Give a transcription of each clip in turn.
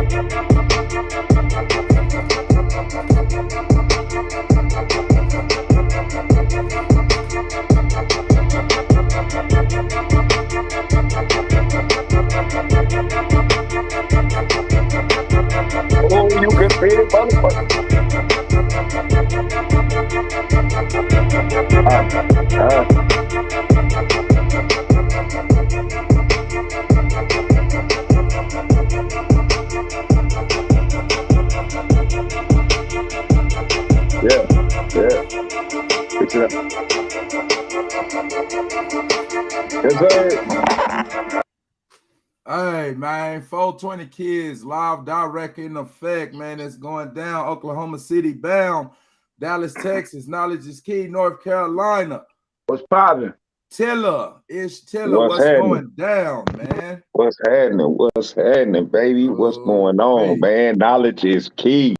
Oh, you can see it, motherfucker. Uh, yeah, yeah. Fix it up. Yes, sir. Hey, man, 420 kids live direct in effect, man. It's going down. Oklahoma City bound. Dallas, Texas. Knowledge is key. North Carolina. What's poppin'? Tiller what's going down, man. What's happening? What's happening, baby? What's going on, man? Knowledge is key.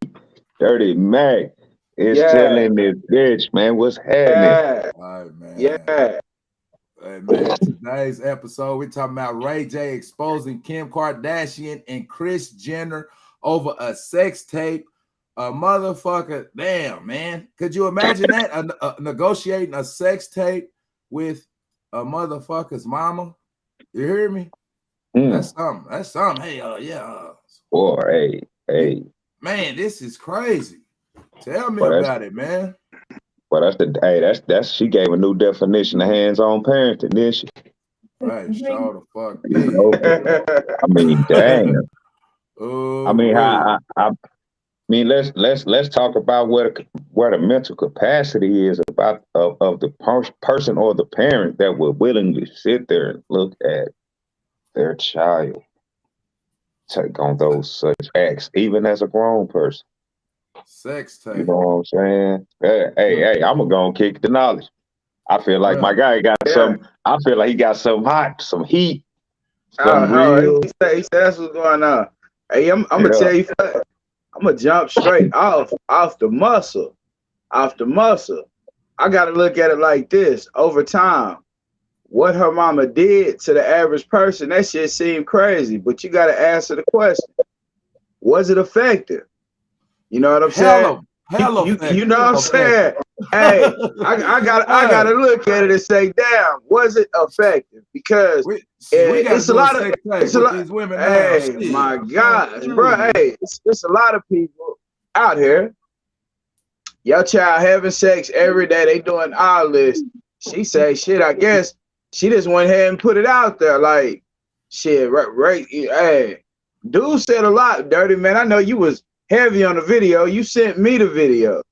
Dirty Mac is telling this bitch, man. What's happening? All right, man. Yeah. Hey, man, today's episode, we're talking about Ray J exposing Kim Kardashian and Kris Jenner over a sex tape. A motherfucker, damn, man. Could you imagine that? Negotiating a sex tape with a motherfucker's mama? You hear me? That's something. That's something. Hey, yeah. Boy, hey. Man, this is crazy. Tell me about it, man. Well, that's she gave a new definition of hands-on parenting, didn't she? Right, show the fuck. I mean, damn. I mean, let's talk about where the mental capacity is about of the person or the parent that would willingly sit there and look at their child take on those such acts, even as a grown person. Sex tape. You know what I'm saying? Hey, I'm gonna kick the knowledge. I feel like my guy got some. I feel like he got some hot, some heat. He said that's what's going on. Hey, I'm gonna tell you. I'm gonna jump straight off the muscle. I gotta look at it like this. Over time, what her mama did to the average person, that shit seemed crazy. But you gotta answer the question: was it effective? You know what I'm saying? You know what I'm saying? Hey, I gotta look at it and say, damn, was it effective? Because it's a lot of these women. Hey, my gosh, bro. Hey, it's a lot of people out here. Your child having sex every day. They doing all this. She say, shit. I guess she just went ahead and put it out there. Like, shit. Right. Hey, dude said a lot, Dirty Man. I know you was heavy on the video. You sent me the video.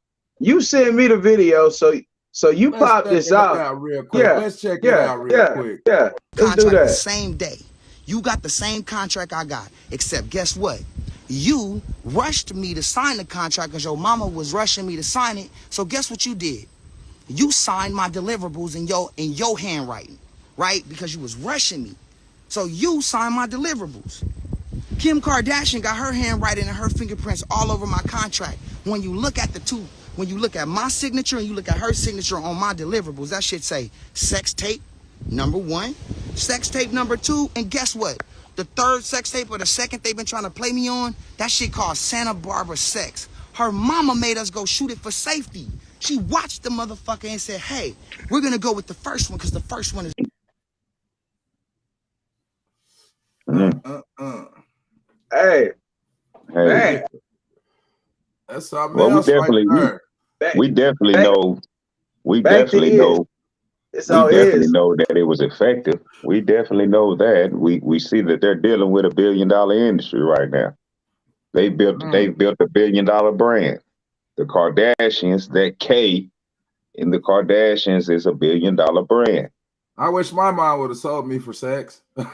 So you pop this out real quick. Let's check it out real quick. Yeah. Let's do that. The same day. You got the same contract I got, except guess what? You rushed me to sign the contract because your mama was rushing me to sign it. So guess what you did? You signed my deliverables in your handwriting, right? Because you was rushing me. So you signed my deliverables. Kim Kardashian got her handwriting and her fingerprints all over my contract. When you look at when you look at my signature and you look at her signature on my deliverables, that shit say sex tape number 1, sex tape number 2, and guess what? The third sex tape or the second they've been trying to play me on, that shit called Santa Barbara sex. Her mama made us go shoot it for safety. She watched the motherfucker and said, hey, we're gonna go with the first one because the first one is Hey. Man. That's something well, else we definitely know that it was effective. We definitely know that. We see that they're dealing with $1 billion industry right now. They built $1 billion brand. The Kardashians, that K in the Kardashians is $1 billion brand. I wish my mom would have sold me for sex. Shit,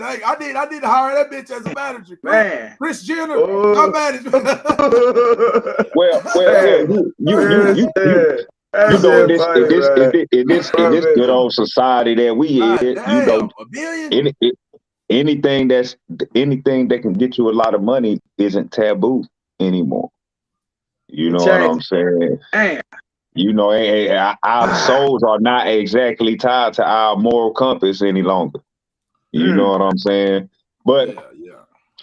I need to hire that bitch as a manager. Man. Kris Jenner, my manager. well, you know, in this good old society that we in, you know, anything that can get you a lot of money isn't taboo anymore. You know what I'm saying? Damn. You know, our souls are not exactly tied to our moral compass any longer. You know what I'm saying? But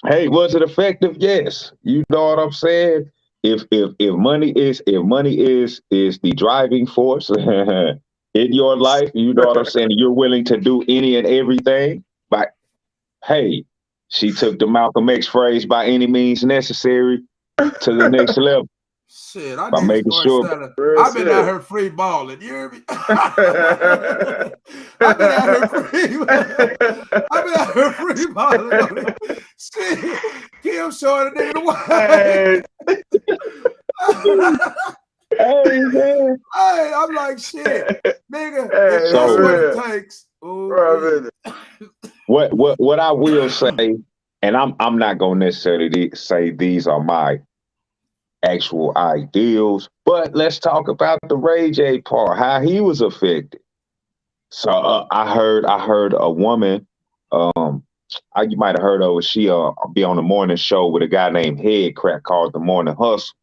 hey, was it effective? Yes. You know what I'm saying? If money is the driving force in your life, you know what I'm saying? You're willing to do any and everything. But hey, she took the Malcolm X phrase, by any means necessary, to the next level. Shit, I By need to making start sure. selling. I've been out here free balling. You hear me? I've been out here free. I've been out here free balling. Shit, Kim showing a nigga the way. Hey, man. Hey, I'm like, shit, nigga. If that's what it takes. What I will say, and I'm not gonna necessarily say these are my actual ideals, but let's talk about the Ray J part, how he was affected. So I heard a woman, you might have heard of her. She be on the morning show with a guy named Head Crack called The Morning Hustle.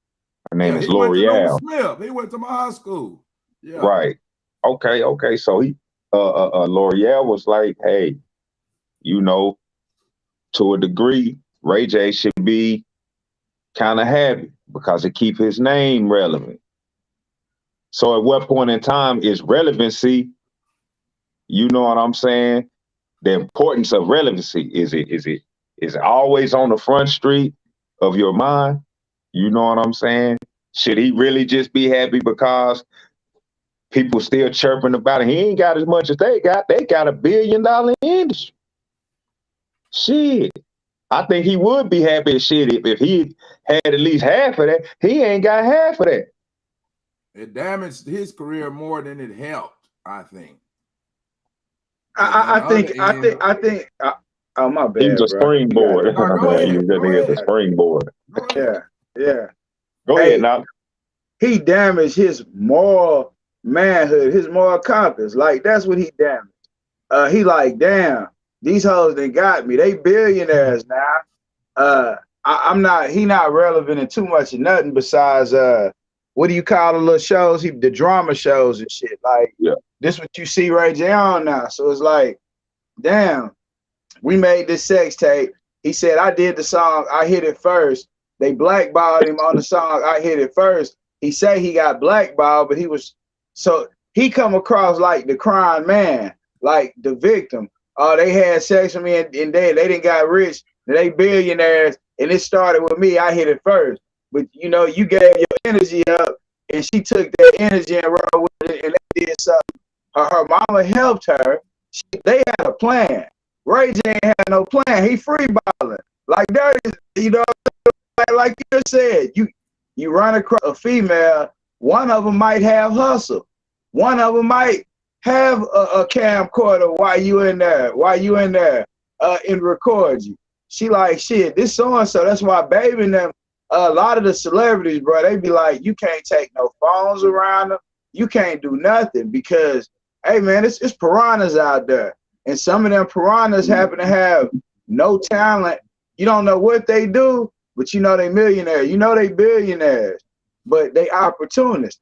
Her name is L'Oreal. He went to my high school. Yeah. Right. Okay. So he L'Oreal was like, hey, you know, to a degree, Ray J should be kind of happy because it keep his name relevant. So at what point in time is relevancy, you know what I'm saying? The importance of relevancy, is it always on the front street of your mind? You know what I'm saying? Should he really just be happy because people still chirping about it? He ain't got as much as they got. They got $1 billion industry. Shit. I think he would be happy as shit if he had at least half of that. He ain't got half of that. It damaged his career more than it helped, I think. I think. Oh, my bad. He was a springboard. He was a springboard. Yeah. Go ahead now. He damaged his moral manhood, his moral compass. Like, that's what he damaged. He like, damn, these hoes done got me. They billionaires now. He not relevant in too much of nothing besides what do you call the little shows? The drama shows and shit. Like, this what you see Ray J on now. So it's like, damn, we made this sex tape. He said, I did the song, I hit it first. They blackballed him on the song, I hit it first. He said he got blackballed, but he come across like the crying man, like the victim. They had sex with me and they didn't got rich. They billionaires, and it started with me. I hit it first. But, you know, you gave your energy up, and she took that energy and rolled with it, and they did something. Her mama helped her. They had a plan. Ray J ain't had no plan. He free balling. Like, that is, you know, like you said, you run across a female, one of them might have hustle. One of them might have a camcorder while you in there, and record you. She like, shit, this so-and-so. That's why Baby and them, a lot of the celebrities, bro, they be like, you can't take no phones around them. You can't do nothing because, hey, man, it's piranhas out there. And some of them piranhas happen to have no talent. You don't know what they do, but you know they millionaires. You know they billionaires, but they opportunists.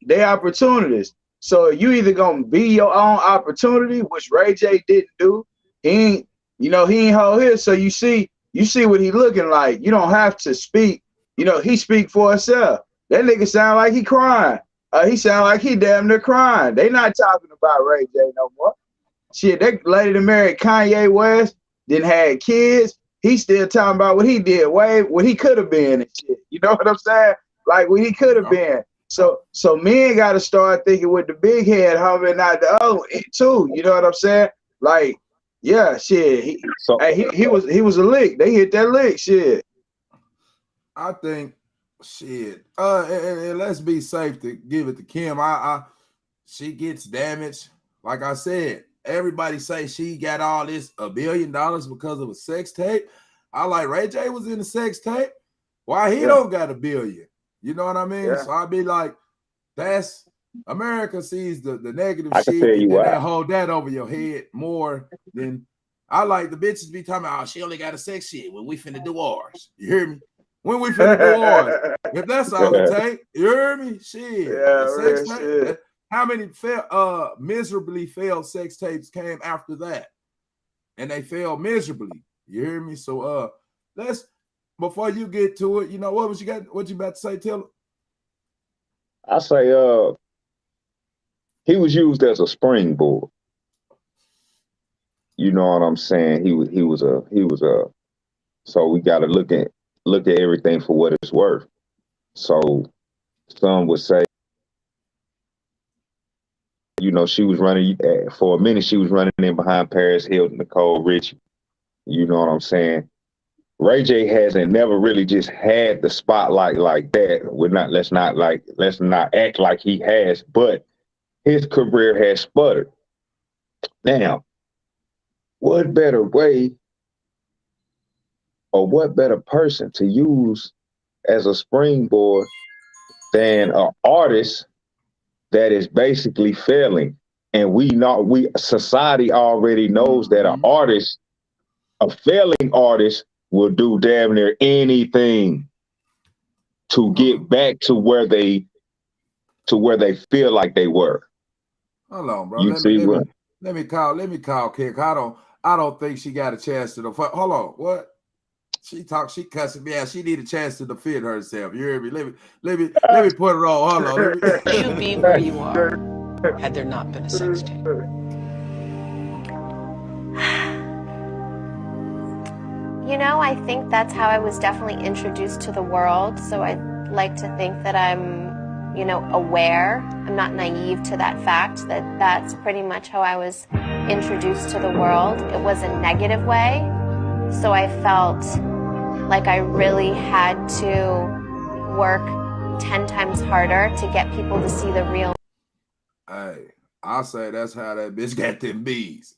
They opportunists. So you either gonna be your own opportunity, which Ray J didn't do. He ain't hold his. So you see what he looking like. You don't have to speak. You know, he speak for himself. That nigga sound like he crying. He sound like he damn near crying. They not talking about Ray J no more. Shit, that lady that married Kanye West, then had kids. He still talking about what he did, what he could have been and shit. You know what I'm saying? Like what he could have been. So men got to start thinking with the big head, homie, not the other one too. You know what I'm saying? Like, yeah, shit. He was a lick. They hit that lick, shit. I think, shit. And let's be safe to give it to Kim. She gets damaged. Like I said, everybody say she got all this $1 billion because of a sex tape. I like Ray J was in a sex tape. Why he don't got $1 billion? You know what I mean? Yeah. So I'd be like, that's America sees the negative shit and they hold that over your head more than I like the bitches be talking about, oh, she only got a sex shit when we finna do ours. You hear me? When we finna do ours? If that's all it take, you hear me? Shit. Yeah, Sex real tape. shit. How many miserably failed sex tapes came after that? And they failed miserably. You hear me? So let's, before you get to it, you know, what you about to say, Taylor? I say he was used as a springboard. You know what I'm saying? He was a so we gotta look at everything for what it's worth. So some would say, you know, she was running for a minute. She was running in behind Paris Hilton, Nicole Richie. You know what I'm saying? Ray J hasn't never really just had the spotlight like that. Let's not act like he has, but his career has sputtered. Now, what better way or what better person to use as a springboard than an artist that is basically failing? And society already knows that a failing artist will do damn near anything to get back to where they feel like they were. Hold on, bro. You see what? Let me call Kick. I don't think she got a chance to defend. Hold on, what? She cussing me out. She need a chance to defend herself. You hear me? Let me put her on. Hold on. Would you be where you are had there not been a sex tape? You know, I think that's how I was definitely introduced to the world. So I'd like to think that I'm, you know, aware. I'm not naive to that fact that that's pretty much how I was introduced to the world. It was a negative way. So I felt like I really had to work 10 times harder to get people to see the real. Hey, I'll say that's how that bitch got them bees.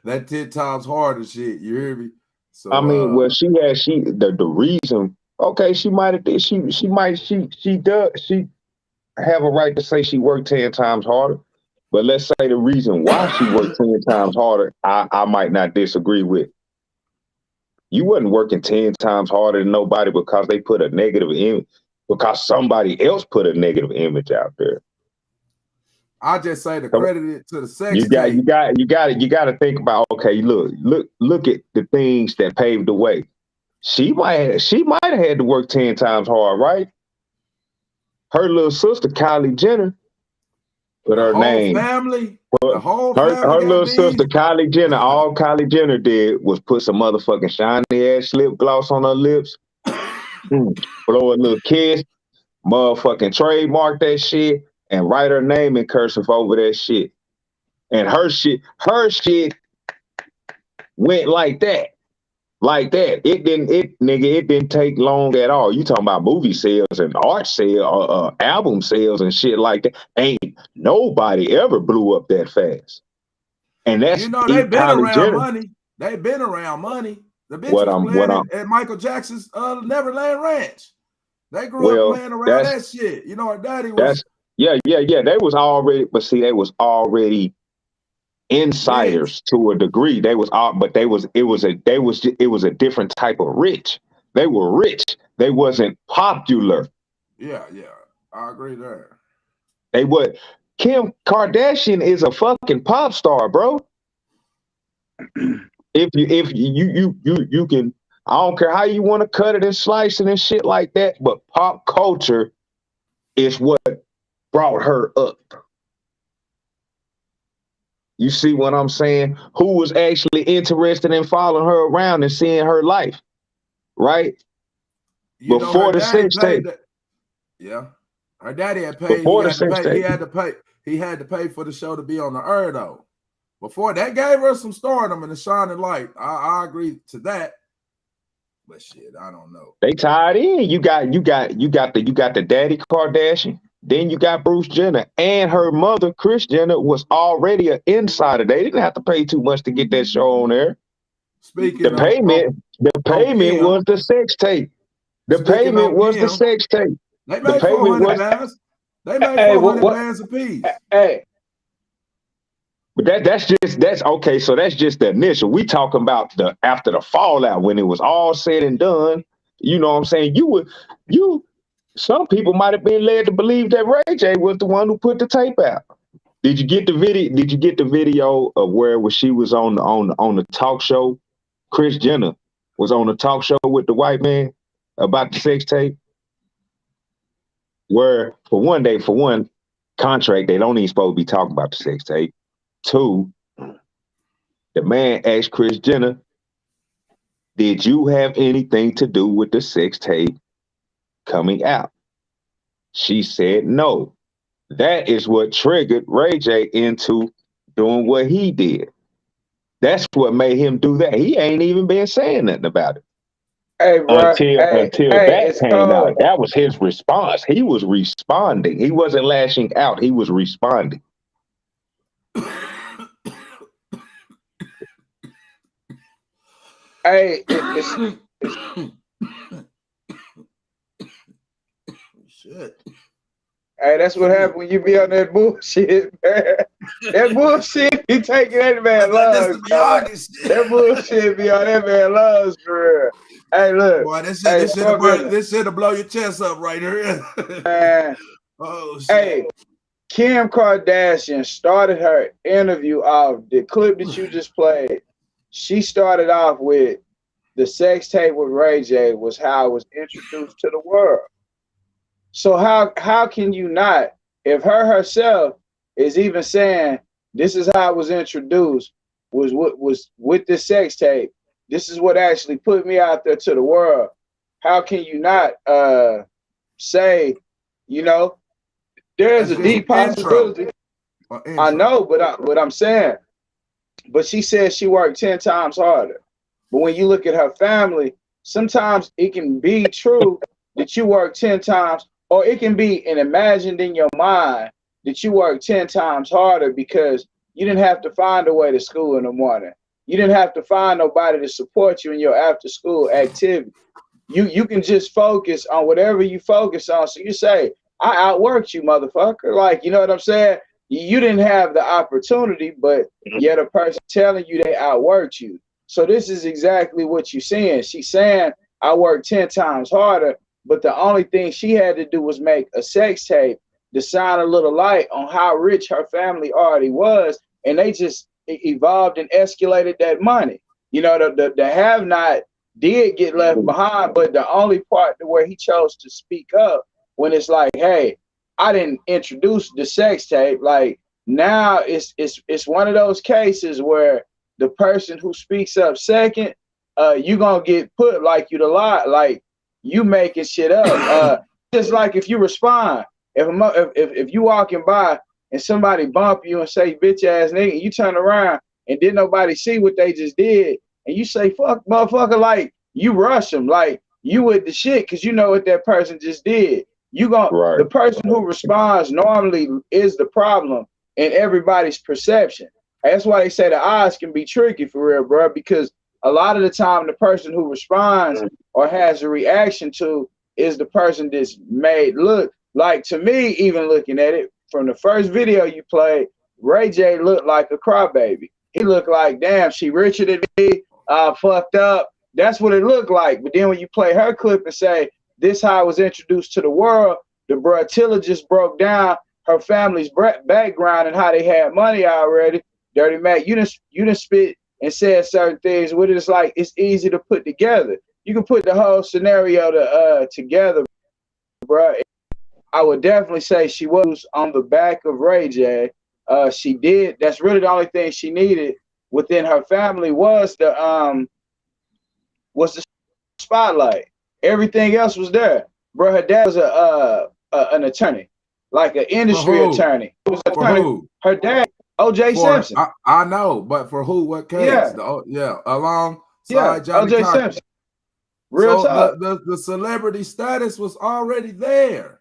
That 10 times harder shit. You hear me? So I mean, well, the reason. Okay, she have a right to say she worked 10 times harder. But let's say the reason why she worked 10 times harder, I might not disagree with. You wasn't working 10 times harder than nobody because they put a negative image, because somebody else put a negative image out there. I just say to credit it to the sex you got to think about, okay, look at the things that paved the way. She might have had to work 10 times hard, right? Her little sister, Kylie Jenner, put her name. The whole family. Her little sister, Kylie Jenner, all Kylie Jenner did was put some motherfucking shiny ass lip gloss on her lips, blow a little kiss, motherfucking trademark that shit, and write her name in cursive over that shit. And her shit went like that. Like that. It didn't take long at all. You talking about movie sales and art sales, album sales and shit like that. Ain't nobody ever blew up that fast. And that's, you know, they've been around money. They've been around money. The bitch was playing at Michael Jackson's Neverland Ranch. They grew up playing around that shit. You know, her daddy was. Yeah. They was already insiders to a degree. It was a different type of rich. They were rich. They wasn't popular. Yeah. I agree there. Kim Kardashian is a fucking pop star, bro. If you can, I don't care how you want to cut it and slice it and shit like that, but pop culture is what brought her up. You see what I'm saying? Who was actually interested in following her around and seeing her life, right? Before the sex tape. Yeah, her daddy had paid. He had to pay for the show to be on the air though. Before that, gave her some stardom and a shining light. I agree to that. But shit, I don't know. They tied in. You got the daddy Kardashian. Then you got Bruce Jenner, and her mother, Kris Jenner, was already an insider. They didn't have to pay too much to get that show on there. The payment was the sex tape. The payment was the sex tape. They made 400 bands. They made 400 bands a piece. Hey. But that's okay. So that's just the initial. We talking about after the fallout, when it was all said and done. You know what I'm saying? Some people might have been led to believe that Ray J was the one who put the tape out. Did you get the video? Did you get the video of where she was on the talk show? Kris Jenner was on the talk show with the white man about the sex tape. Where for one contract, they don't even supposed to be talking about the sex tape. 2, the man asked Kris Jenner, "Did you have anything to do with the sex tape coming out?" She said no. That is what triggered Ray J into doing what he did. That's what made him do that. He ain't even been saying nothing about it. Hey, bro. Until that came out. That was his response. He was responding. He wasn't lashing out. He was responding. Hey, Shit. Hey, that's what happens when you be on that bullshit, man. That bullshit be taking that man lungs. That bullshit be on that man lungs, for real. Hey, look. Boy, this shit'll blow your chest up right here. Man. Oh, shit. Hey, Kim Kardashian started her interview off, the clip that you just played. She started off with the sex tape with Ray J was how I was introduced to the world. So how can you not, if her herself is even saying this is how I was introduced, was with the sex tape, this is what actually put me out there to the world. How can you not say, you know, there's a deep possibility. I know, but I'm saying, but she said she worked 10 times harder. But when you look at her family, sometimes it can be true that you work 10 times, or it can be imagined in your mind that you work 10 times harder because you didn't have to find a way to school in the morning. You didn't have to find nobody to support you in your after school activity. You can just focus on whatever you focus on. So you say, I outworked you, motherfucker. Like, you know what I'm saying? You didn't have the opportunity, but yet a person telling you they outworked you. So this is exactly what you're saying. She's saying, I worked 10 times harder, but the only thing she had to do was make a sex tape to shine a little light on how rich her family already was. And they just evolved and escalated that money. You know, the have-not did get left behind, but the only part where he chose to speak up when it's like, hey, I didn't introduce the sex tape. Like, now it's one of those cases where the person who speaks up second, you gonna get put like you the lot, like you making shit up. Just like if you respond, if you walking by and somebody bump you and say bitch ass nigga, you turn around and didn't nobody see what they just did, and you say fuck motherfucker, like you rush them, like you with the shit because you know what that person just did. You gonna the person who responds normally is the problem in everybody's perception. That's why they say the odds can be tricky for real, bro, because a lot of the time the person who responds or has a reaction to is the person that's made look like, to me, even looking at it from the first video you played, Ray J looked like a crybaby. He looked like, damn, she richer than me, fucked up. That's what it looked like. But then when you play her clip and say, this how I was introduced to the world, the bruh Tilla just broke down her family's background and how they had money already. Dirty Mac, you done spit and said certain things with it. It's like it's easy to put together. You can put the whole scenario together, bro. I would definitely say she was on the back of Ray J. She did. That's really the only thing she needed within her family was the spotlight. Everything else was there, bro. Her dad was an attorney, like an industry attorney. It was attorney. Her dad. O.J. Simpson. I know, but for who? What case? Alongside Johnny O.J. Simpson. Real talk. The celebrity status was already there.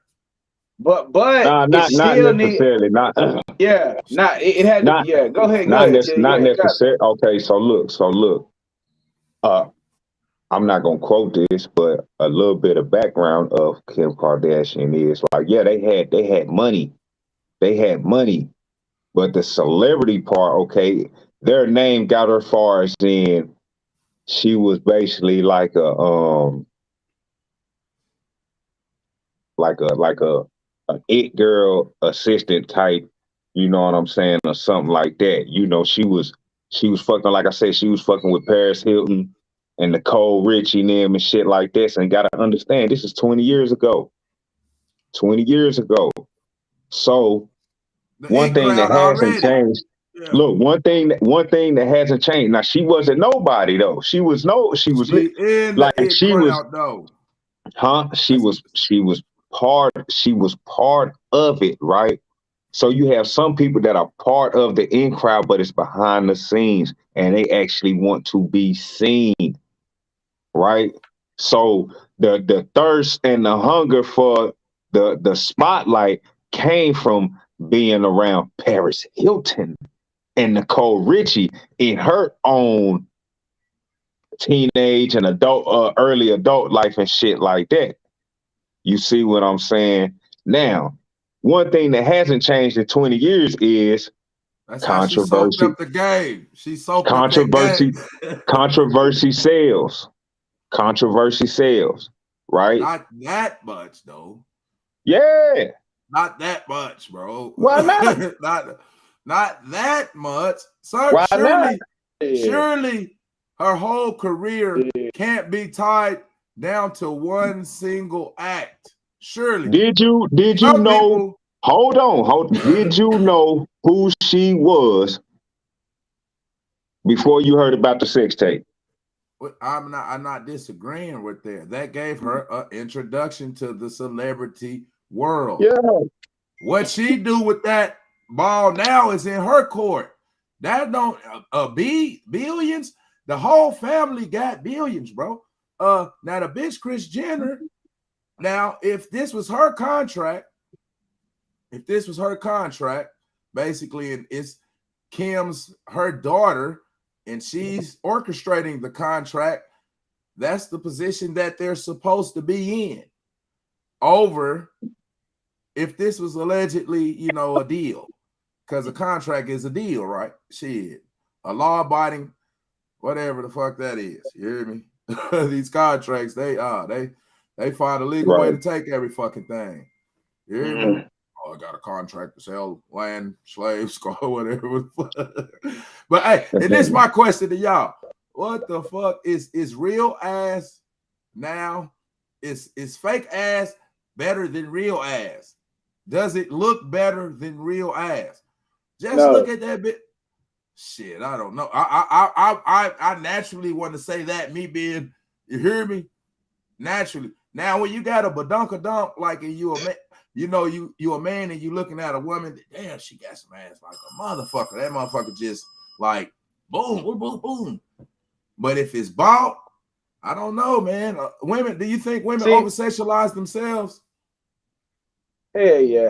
But not necessarily. It had to. Yeah, go ahead. Not necessarily. Okay, so look. I'm not gonna quote this, but a little bit of background of Kim Kardashian is like, yeah, they had money. They had money. But the celebrity part, okay, their name got her far as in she was basically like a an it girl assistant type, you know what I'm saying, or something like that. You know, she was fucking, like I said, she was fucking with Paris Hilton and Nicole Richie and them and shit like this. And gotta understand, this is 20 years ago. 20 years ago. So one thing that hasn't changed. Yeah. Look, one thing that hasn't changed. Now she wasn't nobody though. She was like she was part of it, right? So you have some people that are part of the in crowd, but it's behind the scenes and they actually want to be seen, right? So the thirst and the hunger for the spotlight came from being around Paris Hilton and Nicole Richie in her own teenage and adult, early adult life and shit like that. You see what I'm saying? Now, one thing that hasn't changed in 20 years is controversy. She soaked up the game. She soaked controversy, up the game. controversy sells. Controversy sells, right? Not that much, though. Yeah. Not that much, bro. Why not? not that much. Sir, surely her whole career can't be tied down to one single act. Surely. Did you know? Hold on. Did you know who she was before you heard about the sex tape? I'm not disagreeing with that. That gave her an introduction to the celebrity world. Yeah. What she do with that ball now is in her court. That don't billions. The whole family got billions, bro. Now the bitch Kris Jenner. Now, if this was her contract, basically, and it's Kim's her daughter, and she's orchestrating the contract, that's the position that they're supposed to be in. Over if this was allegedly, a deal, because a contract is a deal, right? Shit, a law-abiding, whatever the fuck that is. You hear me? These contracts, they find a legal way to take every fucking thing. You hear me? Oh, I got a contract to sell land, slaves, whatever. But hey, and this is my question to y'all. What the fuck is real ass now? Is fake ass better than real ass? Does it look better than real ass? Just look at that bit. Shit, I don't know. I naturally want to say that, me being, you hear me? Naturally. Now, when you got a badunkadunk, like, and you a man, you a man and you looking at a woman, damn, she got some ass like a motherfucker. That motherfucker just like boom, boom, boom, boom. But if it's bought, I don't know, man. Women, do you think women over sexualize themselves? Hell yeah,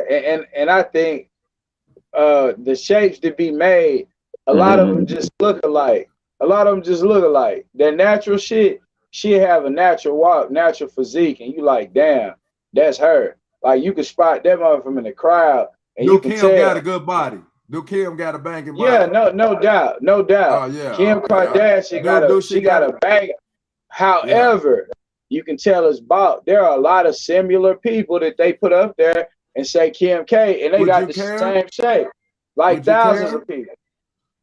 and I think the shapes that be made, a lot of them just look alike. That natural shit, she have a natural walk, natural physique, and you like, damn, that's her. Like, you can spot that motherfucker in the crowd, and you can tell. Kim got a good body. Do Kim got a banging body? Yeah, no doubt. Oh yeah. Kim Kardashian got a bang. However, you can tell it's bought. There are a lot of similar people that they put up there and say Kim K, and they got the same shape, like thousands of people.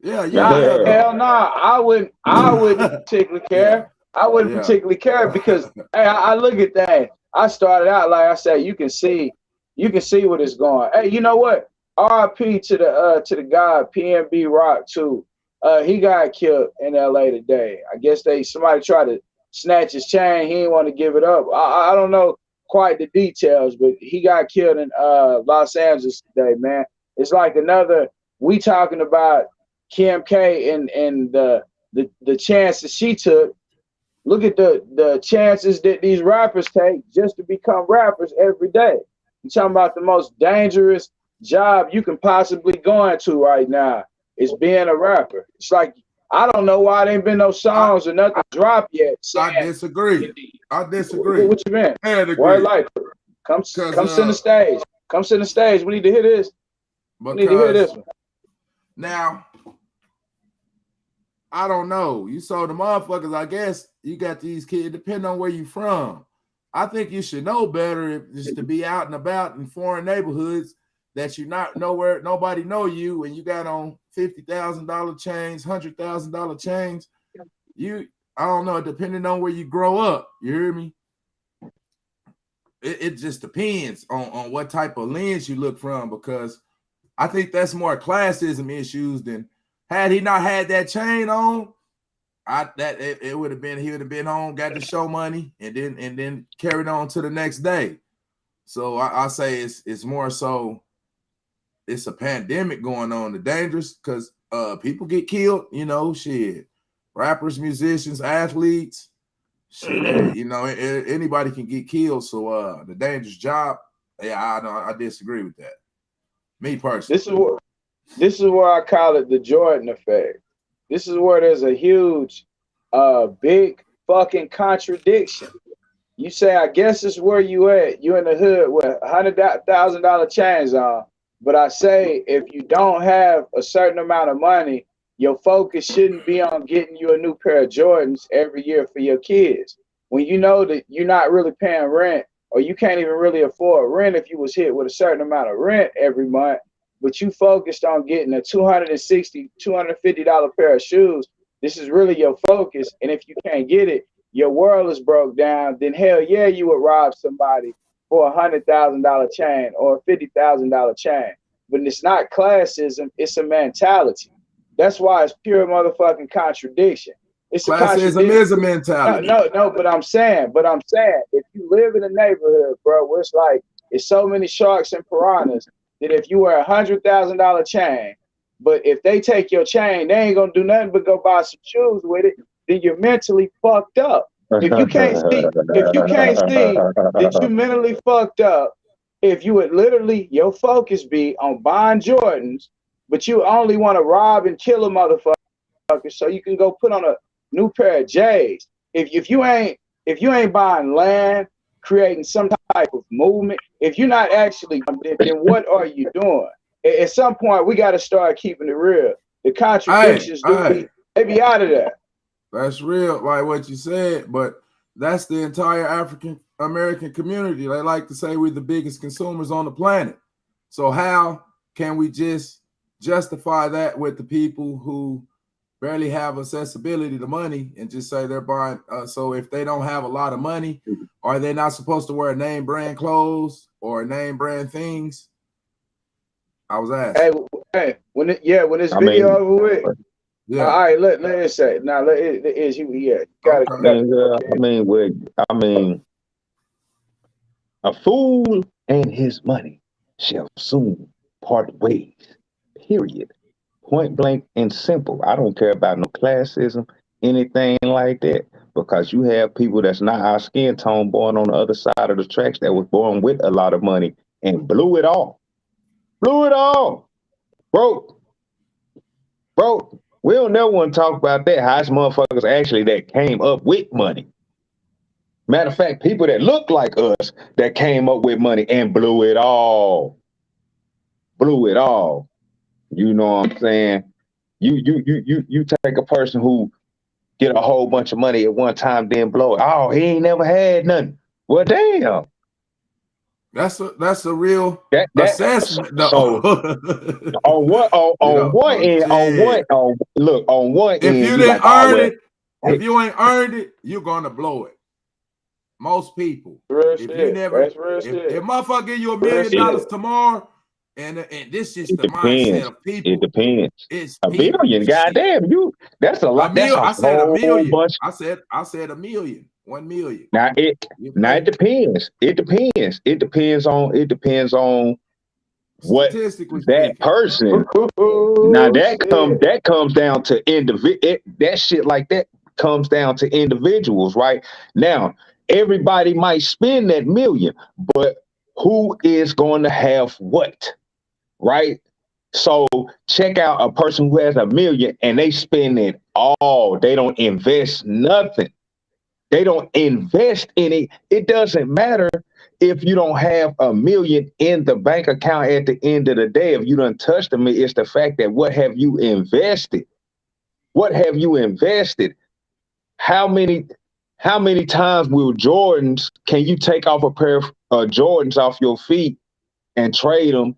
Yeah. Hell no, I wouldn't particularly care. I wouldn't particularly care because hey, I look at that. I started out like I said, you can see what it's going. Hey, you know what? R.I.P. to the guy PNB Rock too. He got killed in LA today. I guess somebody tried to snatch his chain. He didn't want to give it up. I don't know quite the details, but he got killed in Los Angeles today, man. It's like we talking about Kim K and the chances she took. Look at the chances that these rappers take just to become rappers every day. You're talking about the most dangerous job you can possibly go into right now is being a rapper. It's like, I don't know why there ain't been no songs or nothing dropped yet. I disagree. What you mean? Why like come sit in the stage. Come sit in the stage. We need to hear this. We need to hear this one. Now, I don't know. You saw the motherfuckers, I guess you got these kids, depending on where you from. I think you should know better just to be out and about in foreign neighborhoods that you're not nowhere, nobody know you, and you got on $50,000 chains, $100,000 chains. I don't know, depending on where you grow up, you hear me? It just depends on what type of lens you look from, because I think that's more classism issues than had he not had that chain on. It would have been, he would have been home, got the show money, and then carried on to the next day. So I say it's more so it's a pandemic going on. The dangerous because people get killed, you know, shit. Rappers, musicians, athletes, shit, you know, anybody can get killed. So the dangerous job, yeah, I disagree with that. Me personally. This is where I call it the Jordan effect. This is where there's a huge, big fucking contradiction. You say, I guess it's where you at. You in the hood with $100,000 chains on. But I say, if you don't have a certain amount of money, your focus shouldn't be on getting you a new pair of Jordans every year for your kids. When you know that you're not really paying rent, or you can't even really afford rent if you was hit with a certain amount of rent every month, but you focused on getting a $260, $250 pair of shoes, this is really your focus. And if you can't get it, your world is broke down, then hell yeah, you would rob somebody for a $100,000 chain or a $50,000 chain. But it's not classism, it's a mentality. That's why it's pure motherfucking contradiction. It's classism is a mentality. No, but I'm saying, if you live in a neighborhood, bro, where it's like, it's so many sharks and piranhas, that if you wear a $100,000 chain, but if they take your chain, they ain't gonna do nothing but go buy some shoes with it, then you're mentally fucked up. If you can't see that you mentally fucked up, if you would literally, your focus be on buying Jordans, but you only want to rob and kill a motherfucker so you can go put on a new pair of J's. If you ain't buying land, creating some type of movement, if you're not actually, then what are you doing? At some point, we got to start keeping it real. The contradictions they be out of there. That's real, like what you said, but that's the entire African American community. They like to say we're the biggest consumers on the planet. So how can we just justify that with the people who barely have accessibility to money and just say they're buying? So if they don't have a lot of money, are they not supposed to wear name brand clothes or name brand things? I was asking. Hey, when this video over with. Yeah. All right, let it say. Now let it is you. Yeah, got it. I mean, a fool and his money shall soon part ways. Period. Point blank and simple. I don't care about no classism, anything like that, because you have people that's not our skin tone born on the other side of the tracks that was born with a lot of money and blew it all. Broke. We don't never want to talk about that. How it's motherfuckers actually that came up with money. Matter of fact, people that look like us that came up with money and blew it all. You know what I'm saying? You take a person who get a whole bunch of money at one time, then blow it. Oh, he ain't never had nothing. Well, damn. That's a real assessment. So on one end, if you didn't earn it, if you ain't earned it, you're gonna blow it. Most people. If motherfucker give you $1 million tomorrow, and this is the mindset of people. It depends. It's $1 million. Goddamn, that's a lot. I said $1 million. I said $1 million. 1 million. Now it depends. It depends on what that person. Now that comes down to that shit like that comes down to individuals, right? Now everybody might spend that million, but who is going to have what, right? So check out a person who has $1 million and they spend it all. They don't invest nothing. They don't invest in it. It doesn't matter if you don't have $1 million in the bank account at the end of the day. If you done touched them, it's the fact that what have you invested? What have you invested? How many how many times will Jordans, can you take off a pair of Jordans off your feet and trade them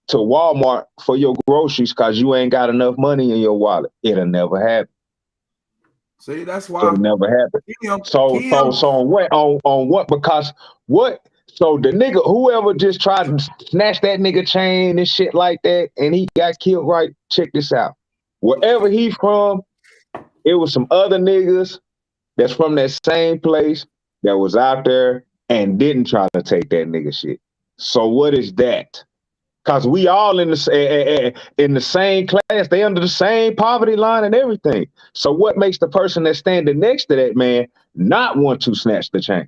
to Walmart for your groceries because you ain't got enough money in your wallet? It'll never happen. See, that's why It'll never happen. Kim, So on what? Because what? So the nigga, whoever just tried to snatch that nigga chain and shit like that, and he got killed, right? Check this out. Wherever he from, it was some other niggas that's from that same place that was out there and didn't try to take that nigga shit. So what is that? Because we all in the same class. They under the same poverty line and everything. So what makes the person that's standing next to that man not want to snatch the chain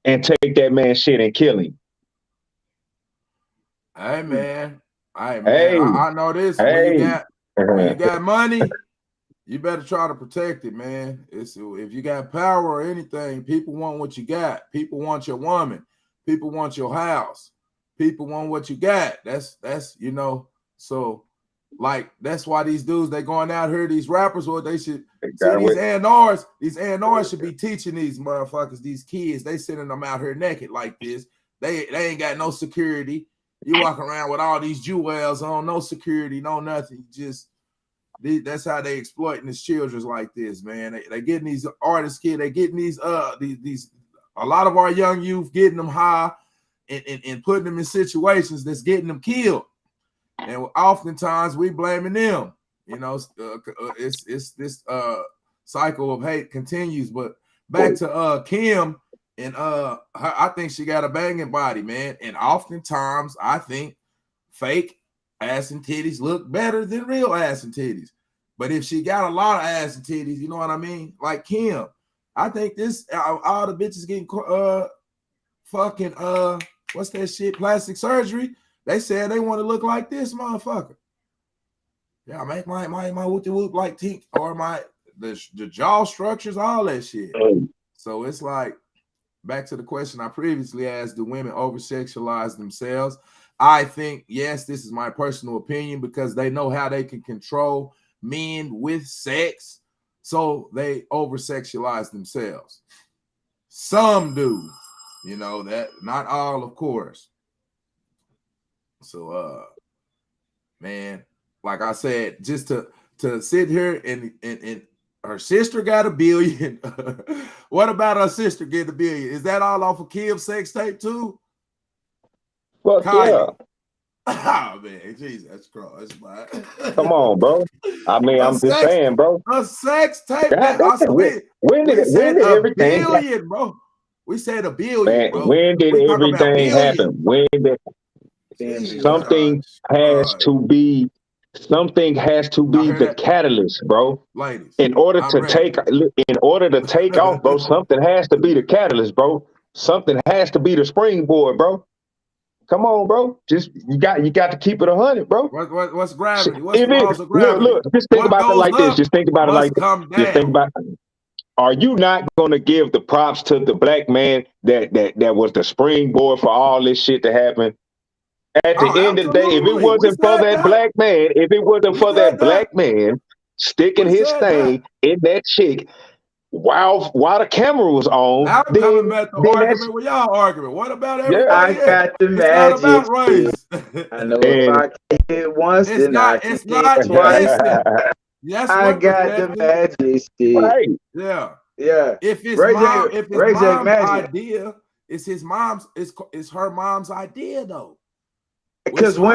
and take that man's shit and kill him? Hey man, Hey, I know this. hey. When you got money, you better try to protect it, man. If you got power or anything, people want what you got. People want your woman. People want your house. People want what you got. That's you know. So like that's why these dudes they going out here, these rappers, what they should see these A&Rs. These A&Rs should be teaching these motherfuckers, these kids. They sending them out here naked like this. They ain't got no security. You walk around with all these jewels on, no security, no nothing. That's how they exploiting these children like this, man. They getting these artists, kid. They getting these a lot of our young youth getting them high and putting them in situations that's getting them killed. And oftentimes we blaming them. You know, it's this cycle of hate continues. But back to Kim. And I think she got a banging body, man. And oftentimes, I think fake ass and titties look better than real ass and titties. But if she got a lot of ass and titties, you know what I mean? Like Kim, I think this all the bitches getting fucking what's that shit? Plastic surgery. They said they want to look like this motherfucker. Yeah, make my whoopty whoop like Tink or the jaw structures, all that shit. So it's like. Back to the question I previously asked, do women over-sexualize themselves? I think, yes, this is my personal opinion because they know how they can control men with sex, so they over-sexualize themselves. Some do, you know, that not all, of course. So, man, like I said, just to sit here and her sister got $1 billion. What about her sister getting $1 billion? Is that all off of Kim's sex tape too? Well, yeah. Oh man, Jesus Christ, man. Come on, bro. I mean, I'm just saying, bro. A sex tape. When did everything happen, bro? We said $1 billion, man, bro. When did everything happen? When did something has to be the catalyst, bro. Ladies, in order to take off, bro, something has to be the catalyst, bro. Something has to be the springboard, bro. Come on, bro. Just you got to keep it 100, bro. What's gravity? What's the laws of gravity? Look, just think about it like this. Just think about it like this. Just think about it. Are you not going to give the props to the black man that was the springboard for all this shit to happen? At the end of the day, if it wasn't for that black man sticking his thing in that chick while the camera was on, I'm coming back to argument with y'all arguing. What about everybody? Yeah, I got the magic. It's not about race. I know if I can hit once, then I can hit twice. Yes, I got the magic stick. Right. Yeah. Yeah. If it's mom's idea, it's his mom's. It's her mom's idea though. Because her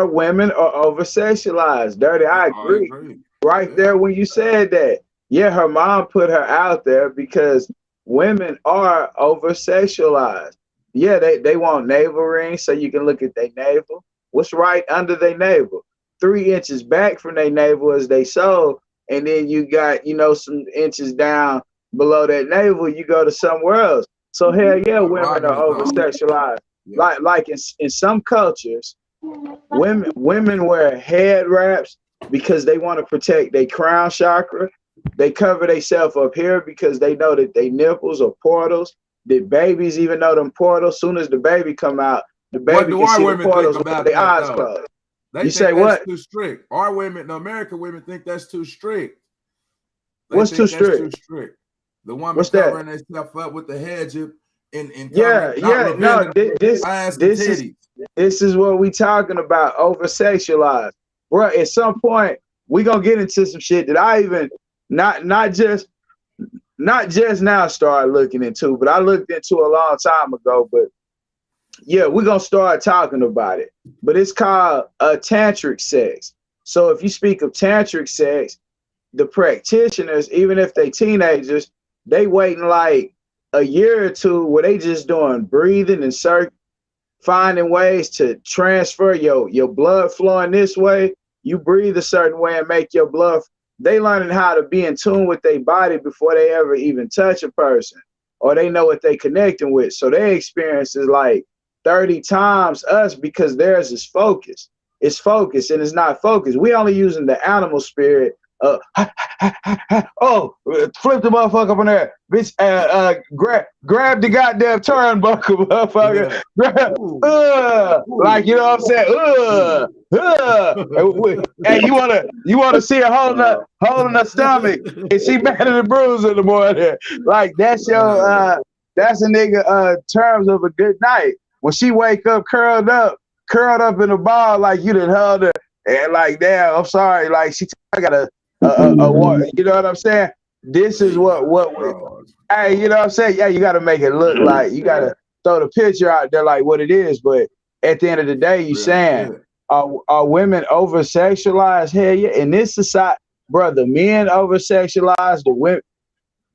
women are over sexualized. Dirty, I agree. Right there when you said that. Yeah, her mom put her out there because women are over sexualized. Yeah, they want navel rings so you can look at their navel. What's right under their navel? 3 inches back from their navel is they soul, and then you got, some inches down below that navel, you go to somewhere else. So hell yeah, women are over sexualized. Yeah. Like in some cultures, women wear head wraps because they want to protect their crown chakra. They cover themselves up here because they know that they nipples are portals. That babies even know them portals. Soon as the baby come out, the baby can see the portals with their eyes closed. You say what? Too strict. Our women, the American women, think that's too strict. What's too strict? Too strict. The woman What's covering herself up with the hijab and no, this is what we talking about, over sexualized, bro. At some point we gonna get into some shit that I even not just now started looking into, but I looked into a long time ago. But yeah, we're gonna start talking about it. But it's called tantric sex. So if you speak of tantric sex, the practitioners, even if they teenagers, they waiting like a year or two where they just doing breathing and finding ways to transfer your blood flowing this way. You breathe a certain way and make your blood. They learning how to be in tune with their body before they ever even touch a person, or they know what they connecting with. So their experience is like 30 times us, because theirs is focused. It's focused and it's not focused. We only using the animal spirit. Oh, flip the motherfucker up in there, bitch. Grab the goddamn turnbuckle, motherfucker. Like, you know what I'm saying? Hey, you wanna see her holding her stomach, and she battered and bruised in the morning. Like, that's your that's a nigga terms of a good night. When she wake up curled up in a ball, like you done held her, and like, damn, I'm sorry, like I got a you know what I'm saying? This is what hey, you know what I'm saying? Yeah, you got to make it look like, you got to throw the picture out there like what it is. But at the end of the day, you saying, are women over sexualized? Hell yeah. In this society, bro, the men over sexualized, the women.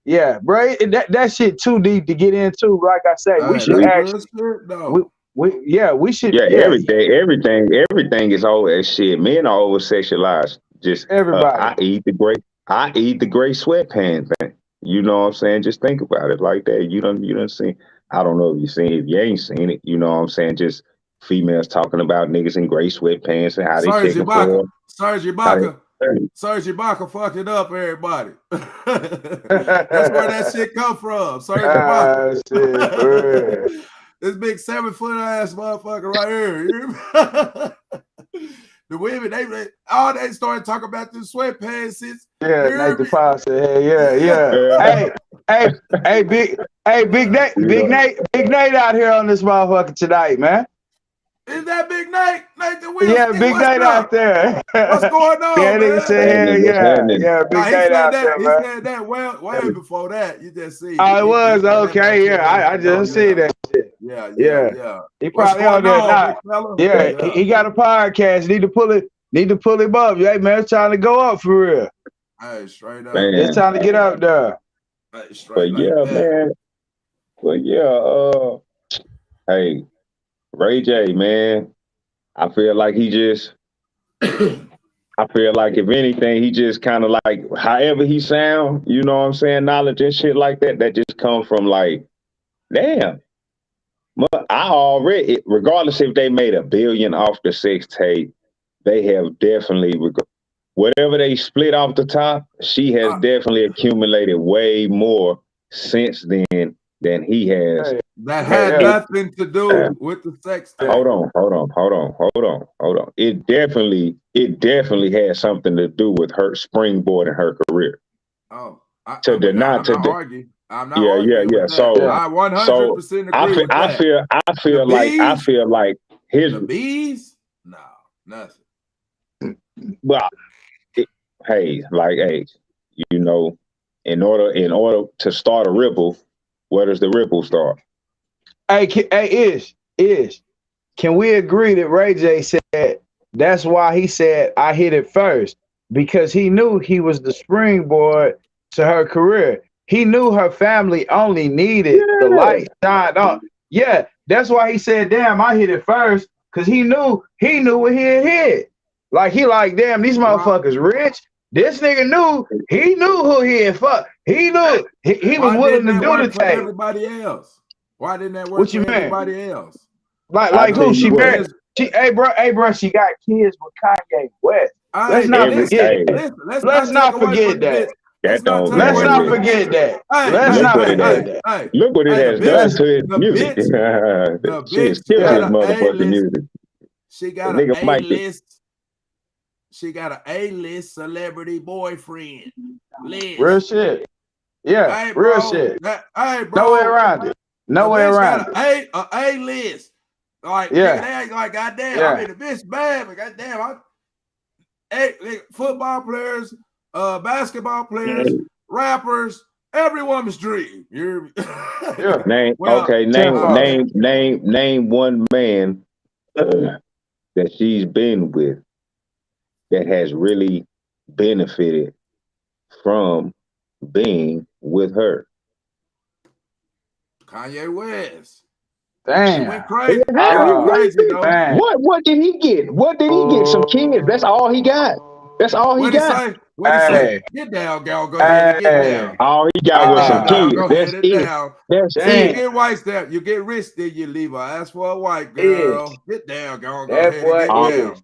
Yeah, bro, that shit too deep to get into. Like I say, we should actually. We should. Yeah, everything is over as shit. Men are over sexualized. Just everybody. I eat the gray sweatpants thing. You know what I'm saying? Just think about it like that. You done seen. I don't know if you seen it. If you ain't seen it, you know what I'm saying? Just females talking about niggas in gray sweatpants and how they taking for. Serge Ibaka fucked it up, everybody. That's where that shit come from. Serge Ibaka. This big 7-foot ass motherfucker right here. The women, they started talking about the sweatpants. Yeah, Nathan Powell said, yeah. Hey, Big Nate out here on this motherfucker tonight, man. Is that Big Nate? Nathan Wilson? Yeah, Big Nate out there. What's going on, yeah, man? Big Nate out there, man. He said that way before that. You just see. Oh, it was okay. Yeah, I just see that shit. Yeah. He probably on there now. Yeah, he got a podcast. Need to pull him up. Hey, man, it's trying to go up for real. Hey, straight up. Man. It's time to get up there. Hey, straight man. But yeah, hey, Ray J, man, I feel like if anything, he just kind of like, however he sound, you know what I'm saying, knowledge and shit like that just come from like, damn. But I already, regardless if they made $1 billion off the sex tape, they have definitely, whatever they split off the top, she has definitely accumulated way more since then than he has. That had nothing to do with the sex tape. Hold on. It definitely had something to do with her springboarding her career. Oh, I'm not arguing. So I 100% agree with that. I feel like his the bees. No, nothing. Well, hey, you know, in order to start a ripple, where does the ripple start? Hey, can we agree that Ray J said that's why he said I hit it first? Because he knew he was the springboard to her career. He knew her family only needed the light shined on. Yeah, that's why he said, damn, I hit it first, because he knew what he had hit. Like, damn, these motherfuckers rich. This nigga knew who he had fucked. He knew he was willing to do the thing. Everybody else. Why didn't that work for everybody else? Like who? She married. Hey bro, she got kids with Kanye West. Let's not forget that. Let's not forget that. Let's not forget that. Look what it has done to his music. She is killing his motherfucking music. She got an A-list. she got an A-list celebrity boyfriend. List. Real shit. Yeah, hey, real bro, shit. Hey, bro. No way around it. No way around it. A A-list. Like, yeah. nigga, they ain't like, goddamn, yeah. I mean, the bitch bad, but goddamn, football players, basketball players, rappers, every woman's dream. Yeah. Name one man that she's been with that has really benefited from being with her. Kanye West. Damn. She went crazy. What did he get? What did he get? Some kids. That's all he got. That's all he got. What he say? Get down, girl. Go ahead and get down. All he got was some kids. Go That's ahead it. Down. That's it. it. You get white step. You get rich, then you leave her. Ask for a white girl. Get down, girl. Go ahead and get down.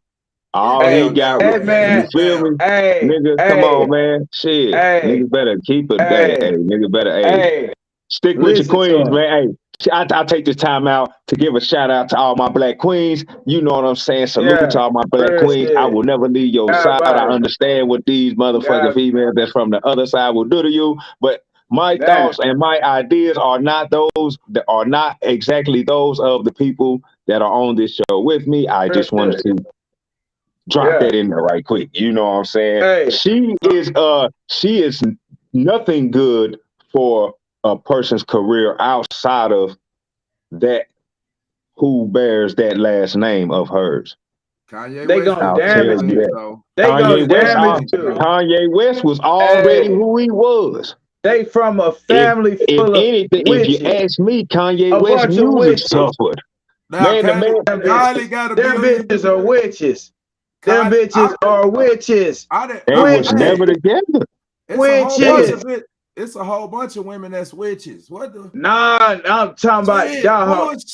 All he got was, you feel me? Nigga, come on, man. Shit. Nigga better keep it. Nigga better, stick with your queens, man. Hey, I take this time out to give a shout out to all my black queens. You know what I'm saying? Salute to all my black queens. I will never leave your side. I understand what these motherfucking females that's from the other side will do to you, but my thoughts and my ideas are not exactly those of the people that are on this show with me. I just wanted to drop that in there right quick. You know what I'm saying? She is nothing good for a person's career outside of that who bears that last name of hers. Kanye West was already who he was. They from a family full of witches. If you ask me, Kanye West music suffered. Now, them bitches are witches. Them bitches are witches. They was never together. Witches. It's a whole bunch of women that's witches. What the? Nah, I'm talking about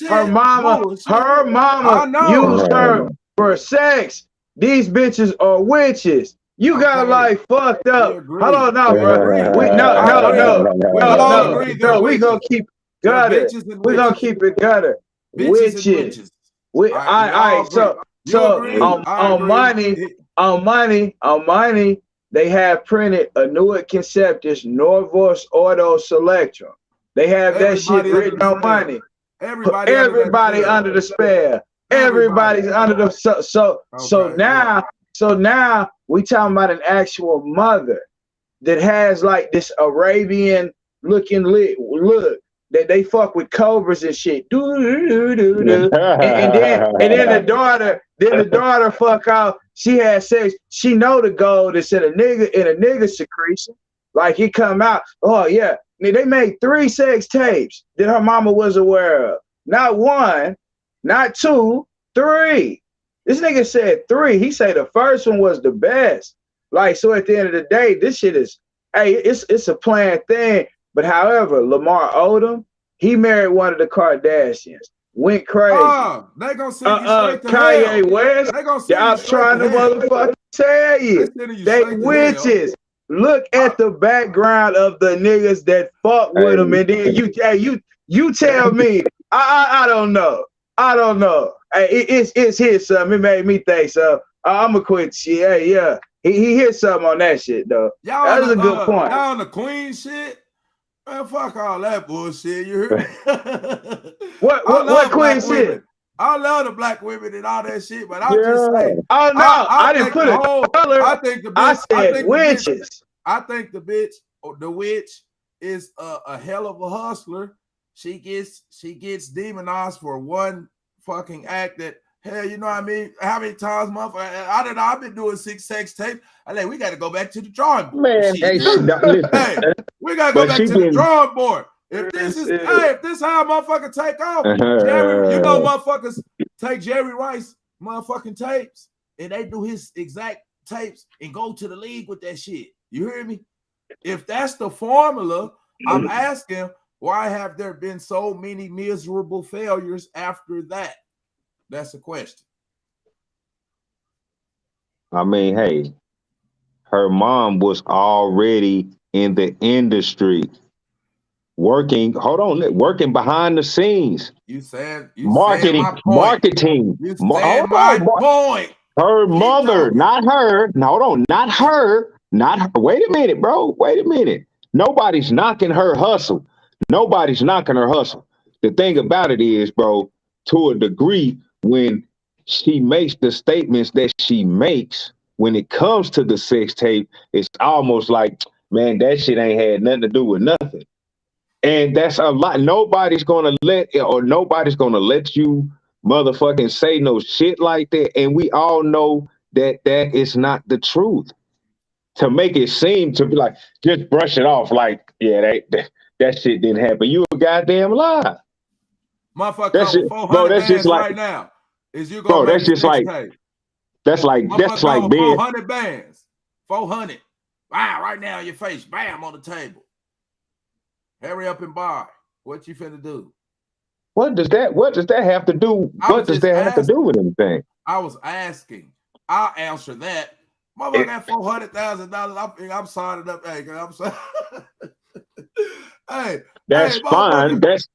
her mama. Her mama used her for sex. These bitches are witches. You got like fucked up. Hold on, now, bro. No. We gonna keep gutter. We gonna keep it gutter. Witches. On money. They have printed a Annuit Conceptus Norvos Auto Selectrum. They have that shit written on money. Everybody under the spell. Everybody's under the so now we talking about an actual mother that has like this Arabian looking look that they fuck with cobras and shit. And then the daughter fuck out. She had sex. She know the gold is in a nigga secretion. Like he come out. Oh yeah. They made 3 sex tapes that her mama was aware of. Not 1, not 2, 3. This nigga said 3. He said the first one was the best. Like, so at the end of the day, this shit is, it's a planned thing. But however, Lamar Odom, he married one of the Kardashians. Went crazy. They gonna send you straight to Kanye hell. West. I'm trying to motherfucking tell you. They witches. Look at the background of the niggas that fuck with them, and then you tell me. I don't know. It's his something. It made me think so. I'ma quit shit. Yeah. He hit something on that shit though. That's a good point. Y'all on the Queen shit. Man, fuck all that bullshit. You heard me? What Queen shit? I love the black women and all that shit, but I'm just saying. Oh no, I didn't put it. I said witches. I think the witch is a hell of a hustler. She gets demonized for one fucking act that, hell, you know what I mean? How many times, motherfucker? I don't know. I've been doing 6 sex tapes. I like, we got to go back to the drawing board. Man, we got to go back to the drawing board. If this how a motherfucker take off, Jerry, you know motherfuckers take Jerry Rice motherfucking tapes and they do his exact tapes and go to the league with that shit. You hear me? If that's the formula, I'm asking, why have there been so many miserable failures after that? That's a question. I mean, hey, her mom was already in the industry, working behind the scenes. You said marketing. You said my point. Her mother, not her. No, hold on, not her. Not her. Wait a minute, bro. Wait a minute. Nobody's knocking her hustle. Nobody's knocking her hustle. The thing about it is, bro, to a degree, when she makes the statements that she makes, when it comes to the sex tape, it's almost like, man, that shit ain't had nothing to do with nothing. And that's a lot. Nobody's gonna let you motherfucking say no shit like that. And we all know that that is not the truth. To make it seem to be like, just brush it off like, yeah, that shit didn't happen. You a goddamn lie. Motherfucker, that's just, 400 bro, that's just like, right now. Is you gonna bro, that's just like, tape? That's like being 400 bands. 400. Wow, right now in your face, bam, on the table. Hurry up and buy. What you finna do? What does that have to do? What does that have to do with anything? I was asking. I'll answer that. Motherfucker got $400,000. I'm signing up. Hey, I'm sorry. Hey, that's fine. That's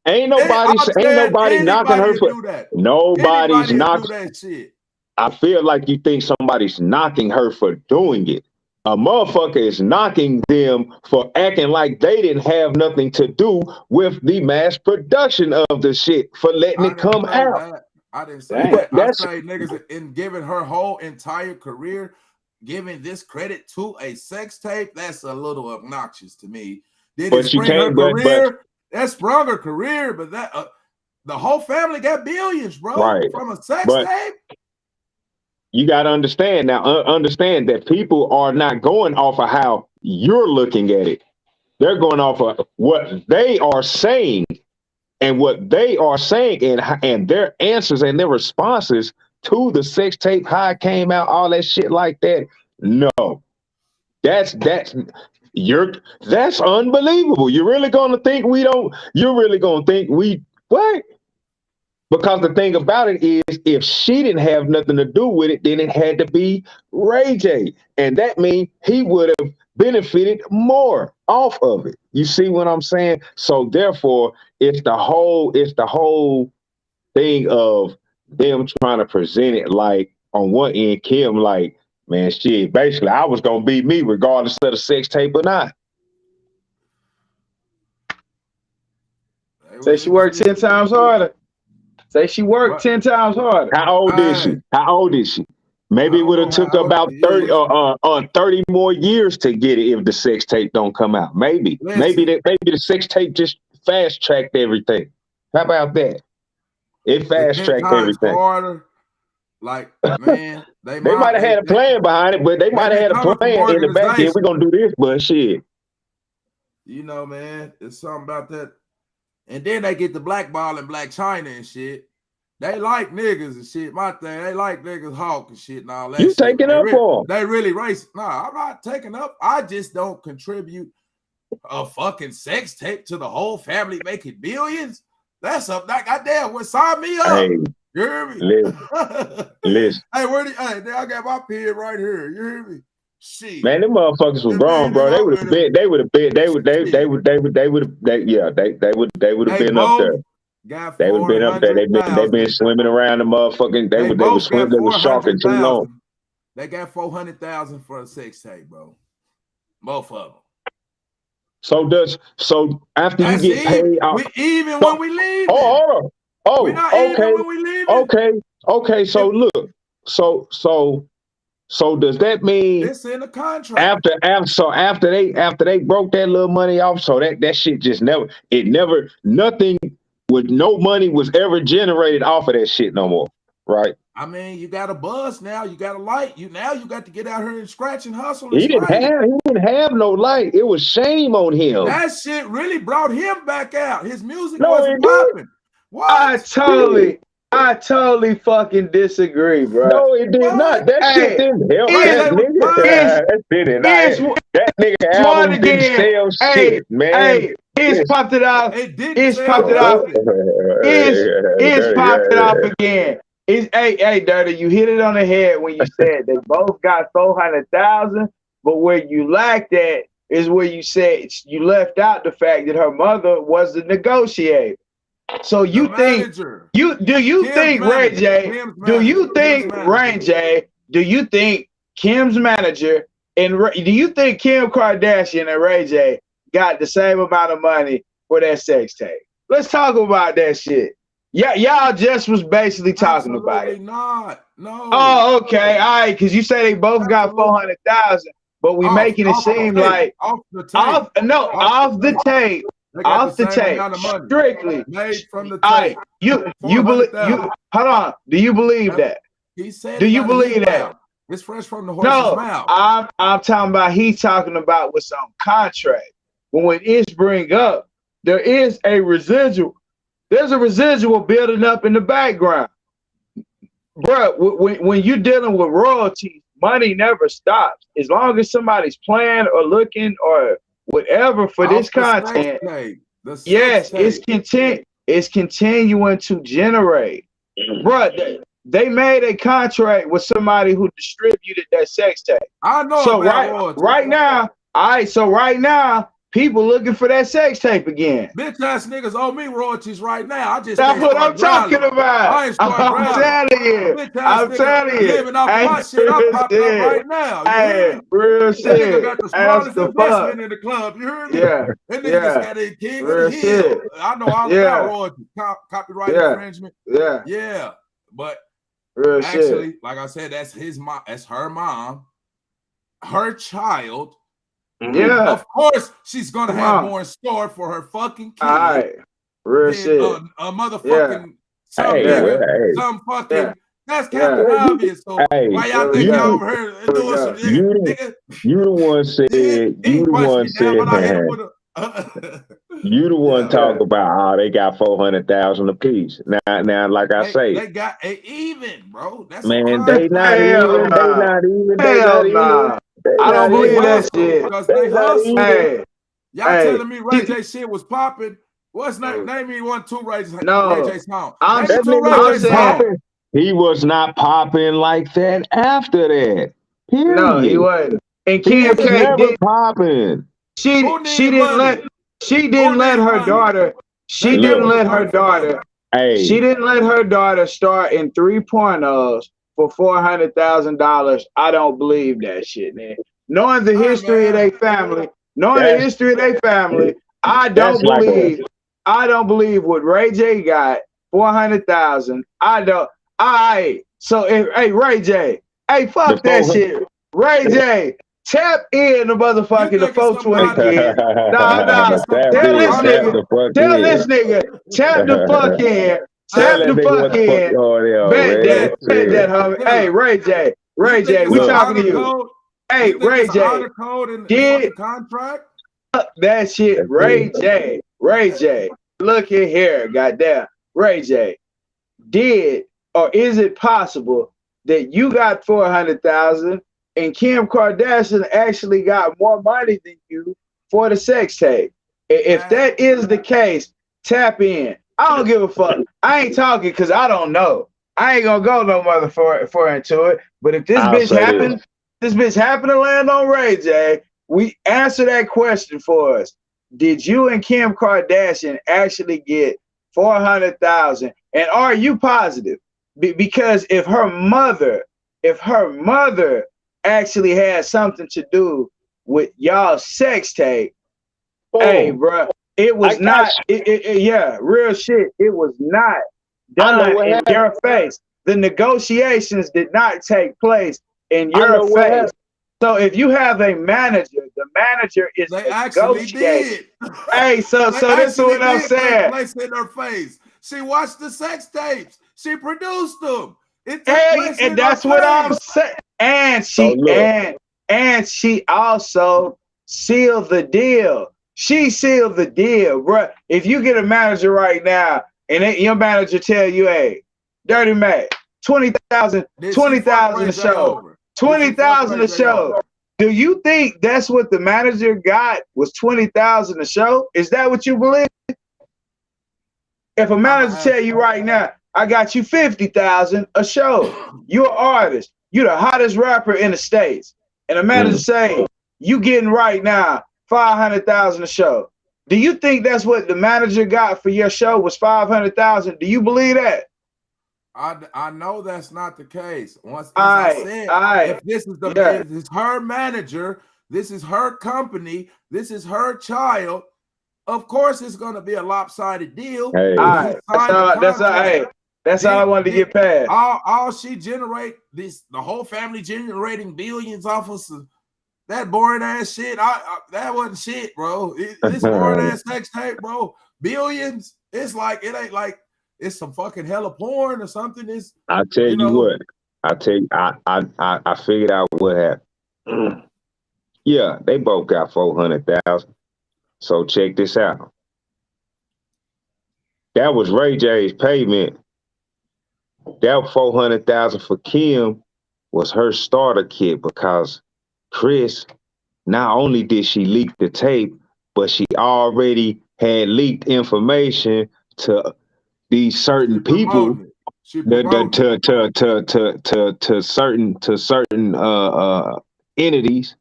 ain't nobody knocking her for that. Nobody's knocking that shit. I feel like you think somebody's knocking her for doing it. A motherfucker is knocking them for acting like they didn't have nothing to do with the mass production of the shit, for letting it come out. I didn't say that. I say niggas in giving her whole entire career, giving this credit to a sex tape, that's a little obnoxious to me. Did it spring her career? That sprung her career, but that the whole family got billions, bro, right, from a sex tape. You got to understand now, understand that people are not going off of how you're looking at it. They're going off of what they are saying, and what they are saying and their answers and their responses to the sex tape, how it came out, all that shit like that. No, that's unbelievable. You're really going to think what? Because the thing about it is, if she didn't have nothing to do with it, then it had to be Ray J. And that means he would have benefited more off of it. You see what I'm saying? So therefore, it's the whole thing of them trying to present it like, on one end, Kim, like, man, shit, basically, I was going to be me regardless of the sex tape or not. Say she worked 10 times harder. Say she worked 10 times harder. How old is she? How old is she? Maybe it would have took about 30 more years to get it if the sex tape don't come out. Maybe the sex tape just fast tracked everything. How about that? It fast tracked everything. Harder. Like, man, they might have had a plan behind it, but they might have had a plan in the back end. We're gonna do this, but shit. You know, man, it's something about that. And then they get the blackball in Black China and shit. They like niggas and shit. My thing, they like niggas hawk and shit and all that. You shit. taking up for them? They really racist. Nah, I'm not taking up. I just don't contribute a fucking sex tape to the whole family making billions. That's up. That goddamn, what, sign me up? Hey, you hear me? Listen. Hey, I got my pen right here. You hear me? Shit. Man, them motherfuckers was wrong, bro. They would have been up there. They would have been up there. They've been swimming around the motherfucking. They were sharking too long. They got 400,000 for a sex tape, bro. Both of them. So after you get paid, we even when we leave. Hold on. We're not even when we leave. Okay. So look. So does that mean it's in the contract? After they broke that little money off, so that shit just nothing with no money was ever generated off of that shit no more, right? I mean, you got a buzz now, you got a light. You got to get out here and scratch and hustle. He didn't have no light. It was shame on him. That shit really brought him back out. His music wasn't popping. I totally fucking disagree, bro. No, it did not. That shit didn't help that nigga album didn't sell shit, man. It's popped it off. It's popped it off. It's popped it off again. Hey, Dirty, you hit it on the head when you said they both got 400,000, but where you lacked at is where you said you left out the fact that her mother was the negotiator. So you think do you think Ray J? Do you think Ray J? Do you think Kim's manager and do you think Kim Kardashian and Ray J got the same amount of money for that sex tape? Let's talk about that shit. Yeah, y'all just was basically talking about it. Not. No. Oh, okay, all right, because you say they both got 400,000, but we making it seem like off the tape. Off the tape, strictly made from the tape. You believe? Hold on. Do you believe that? He said. Do you believe that? It's fresh from the horse's mouth. I'm talking about. He's talking about what's on contract. When it's bring up, there is a residual. There's a residual building up in the background, bro. When you're dealing with royalties, money never stops. As long as somebody's playing or looking or whatever for this content, yes, it's continuing to generate. Bro, they made a contract with somebody who distributed that sex tape. I know. So right now, people looking for that sex tape again. Bitch ass niggas owe me royalties right now. That's what I'm talking about. I'm telling you. I'm telling you. Living off my shit. I'm popping up right now. Hey, real shit. Got the smallest investment in the club. You heard me? Yeah. And niggas got a king of the hill. I know all about royalties. Copyright infringement. Yeah. But real actually, shit. like I said, that's his mom. That's her mom. Her child. Yeah. Of course, she's gonna have more in store for her fucking kid. All right. Real shit. A motherfucking some fucking. That's Captain Obvious. So why y'all think y'all over here doing some nigga? You the one said. You the one said. You the one talk about they got 400,000 apiece. Now, like I say, they got even, bro. That's man, they not even. Hell nah. I don't believe that shit. Because they hustle. Y'all telling me Ray J shit was popping? What's name? Name me one, two Ray J song. I'm saying he was not popping like that after that. Period. No, he wasn't. And Kim K did popping. She didn't let her daughter. She didn't let her daughter. She didn't let her daughter start in 3 pornos for $400,000. I don't believe that shit, man. Knowing the history of their family, I don't believe what Ray J got 400,000. I don't. So Ray J, fuck that shit. Ray J, tap in the motherfucking the 420 kid. Nah. Tell this nigga, tap the fuck in. Tap the fuck in. Bet that, homie. Hey, Ray J, we talking to you. Hey, Ray J, did contract that shit, Ray J. Look at here, goddamn, Ray J. Did or is it possible that you got 400,000 and Kim Kardashian actually got more money than you for the sex tape? If that is the case, tap in. I don't give a fuck. I ain't talking because I don't know. I ain't gonna go no mother for into it. But if this bitch happened to land on Ray J, we answer that question for us. Did you and Kim Kardashian actually get 400,000? And are you positive? Because if her mother actually had something to do with y'all sex tape, hey, bro. It was not, real shit. It was not done in your face. The negotiations did not take place in your face. So if you have a manager, the manager is negotiating. Hey, so this is what I'm saying. Place in her face. She watched the sex tapes. She produced them. And that's what I'm saying. And she also sealed the deal. She sealed the deal, bro. If you get a manager right now and your manager tell you, hey, Dirty Mac, 20,000 a show, 20,000 a show. Do you think that's what the manager got was 20,000 a show? Is that what you believe? If a manager tell you right now, I got you 50,000 a show, you're an artist, you're the hottest rapper in the States, and a manager say you getting right now 500,000 a show. Do you think that's what the manager got for your show was $500,000? Do you believe that? I know that's not the case. Once I said, if this is if it's her manager, this is her company, this is her child, of course it's going to be a lopsided deal. Hey. That's all I wanted to get past. All she generate the whole family generating billions off of that boring ass shit. That wasn't shit, bro. This boring ass sex tape, bro. Billions. It's like it ain't like it's some fucking hella porn or something. I tell you what. I tell you, I figured out what happened. Yeah, they both got 400,000. So check this out. That was Ray J's payment. That 400,000 for Kim was her starter kit because Kris, not only did she leak the tape, but she already had leaked information to these certain people, to certain entities,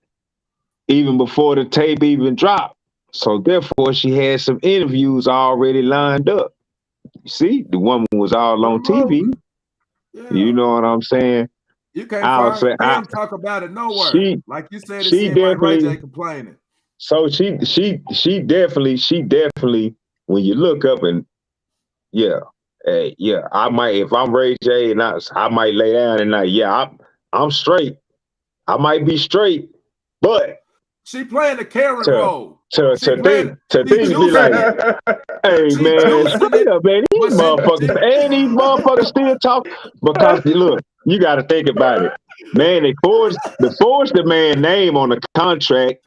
even before the tape even dropped. So therefore, she had some interviews already lined up. You see, the woman was all on TV. Yeah. You know what I'm saying? You can't talk about it nowhere. Like you said, it seemed like Ray J complaining. So she definitely, when you look up and I might, if I'm Ray J and I might lay down and I'm straight. I might be straight, but she playing the Karen role. To things be like, hey man, straight up, man, these motherfuckers still talk because look, you got to think about it, man. They forged the man's name on the contract.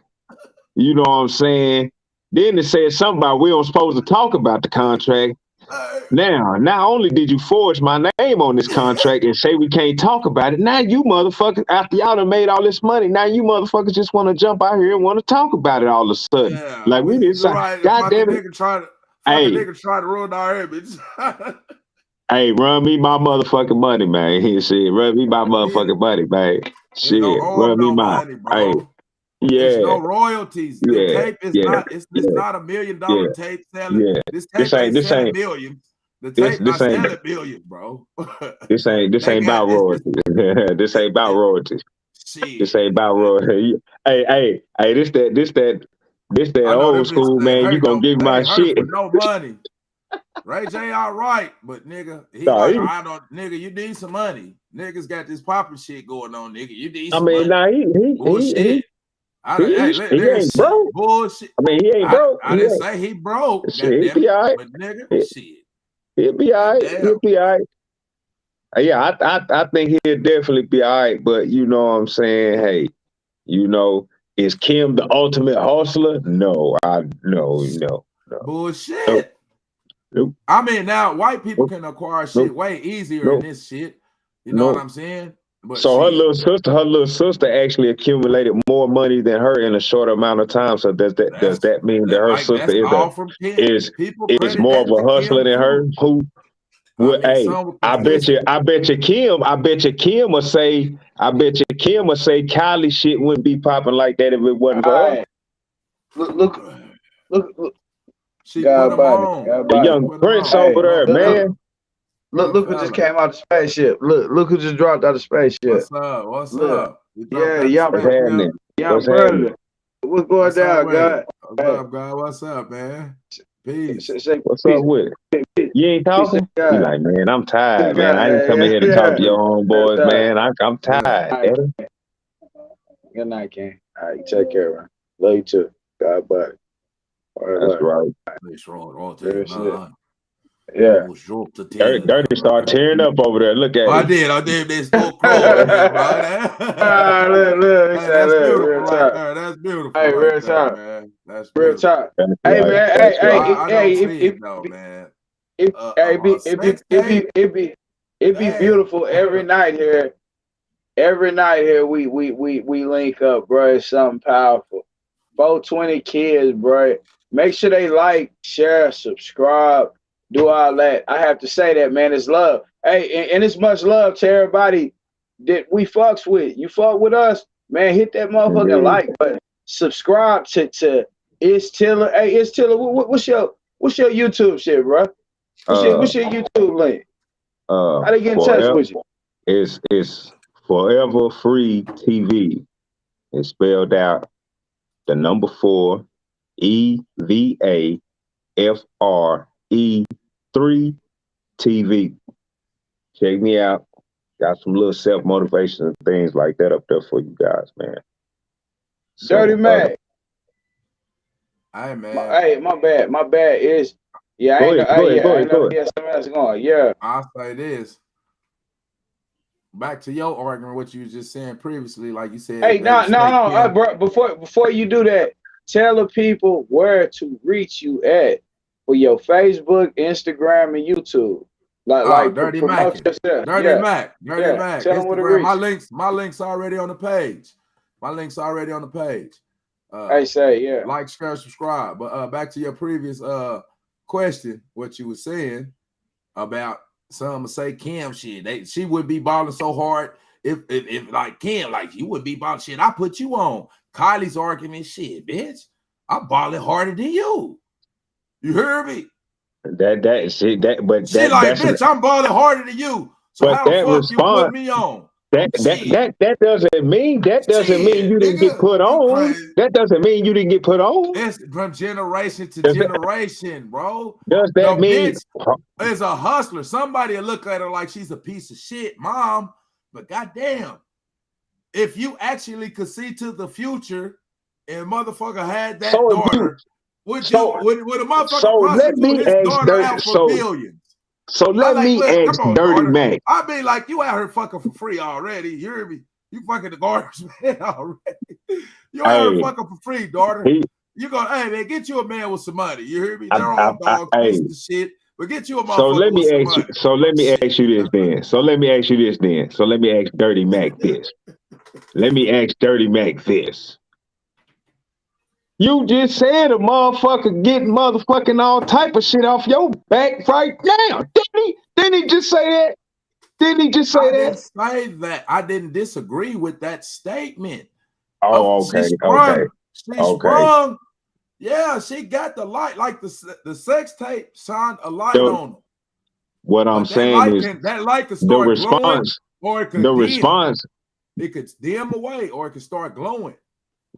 You know what I'm saying? Then they said something about we don't supposed to talk about the contract. Now, not only did you forge my name on this contract and say we can't talk about it, now you motherfuckers, after y'all done made all this money, now you motherfuckers just want to jump out here and want to talk about it all of a sudden. Yeah, like we didn't say, right. God damn it. Nigga try to ruin our image. Hey, run me my motherfucking money, man. He said, run me my motherfucking money, man. Shit, run me my money, bro. Hey. Yeah, it's no royalties. The tape is not. It's not $1 million tape selling. Yeah. This tape ain't selling millions. The tape not selling billions, bro. This ain't about royalties. This ain't about royalties. This ain't about royalties. Hey, this that old school, man. You gonna give my shit for no money. Ray J, all right, but nigga, I don't, nigga, you need some money. Niggas got this popping shit going on, nigga. You need some money. Bullshit. He ain't broke. Bullshit. I mean, he ain't broke. I didn't say he broke. He'll be all right. But nigga, shit. He'll be all right. He'll be all right. Yeah, I think he'll definitely be all right. But you know what I'm saying? Hey, you know, is Kim the ultimate hustler? No. Bullshit. Nope. I mean, now white people can acquire shit way easier than this shit. You know what I'm saying? But so her little sister actually accumulated more money than her in a short amount of time. So does that mean that her sister is more of a hustler than her? I bet you Kim will say Kylie shit wouldn't be popping like that if it wasn't for her. Look. She put him on. The young prince over there, man. Look who just came out the spaceship. Look who just dropped out the spaceship. What's up? Yeah, young president. What's going down, God? What's up, God? What's up, man? Peace. What's up with it? You ain't talking? You like, man, I'm tired, man. I ain't coming here to talk to your homeboys, man. I'm tired. Good night, King. All right, you take care, man. Love you too. God bless. That's right. Yeah. Dirty start tearing up over there. Look at I did. This whole crow. That's beautiful. Hey, real talk, man. That's real talk. Hey, man. It'd be beautiful every night here. Every night here, we link up, bro. It's something powerful. 420 kids, bro. Make sure they like, share, subscribe, do all that. I have to say that, man. It's love. Hey, and it's much love to everybody that we fucks with. You fuck with us, man. Hit that motherfucking like button. Subscribe to It's Tiller. Hey, it's Tiller. What's your YouTube shit, bro? What's your YouTube link? How they get in touch with you? It's Forever Free TV. It's spelled out the number 4 EVAFRE 3 TV. Check me out. Got some little self-motivation and things like that up there for you guys, man. So, Dirty Mac. Hey, man. My bad is. Yeah, go ahead. Yeah, something else going. Yeah. I'll say this. Back to your argument, what you was just saying previously, like you said. Hey, no, bro. Before you do that, tell the people where to reach you at for your Facebook, Instagram, and YouTube. Like Dirty Mac. Dirty Mac. Tell them where to reach. My links already on the page. Like, share, subscribe. But back to your previous question, what you were saying about some say Kim shit. She would be balling so hard if like Kim, like you would be balling shit. I put you on. Kylie's argument, shit, bitch. I'm balling harder than you. You hear me? Bitch, I'm balling harder than you. So how the fuck you put me on? That doesn't mean you didn't get put on. That doesn't mean you didn't get put on. It's from generation to generation, bro. Does that mean is a hustler? Somebody will look at her like she's a piece of shit, mom. But goddamn, if you actually could see to the future and motherfucker had that daughter, would a motherfucker prosecute his daughter out for billions? So let me ask Dirty Mac. I mean, like, you out here fucking for free already. You hear me? You fucking the garbage man already. You out here fucking for free, daughter. You go, hey man, get you a man with some money. You hear me? They're all dogs, pieces of shit. But get you a motherfucker. So let me ask you this then. So let me ask Dirty Mac this. You just said a motherfucker getting motherfucking all type of shit off your back right now. Didn't he just say that? I didn't say that. I didn't disagree with that statement. Oh, okay. She sprung. Yeah, she got the light, like the sex tape shined a light on them. What I'm saying is that light could start glowing, or it could it could dim away, or it could start glowing.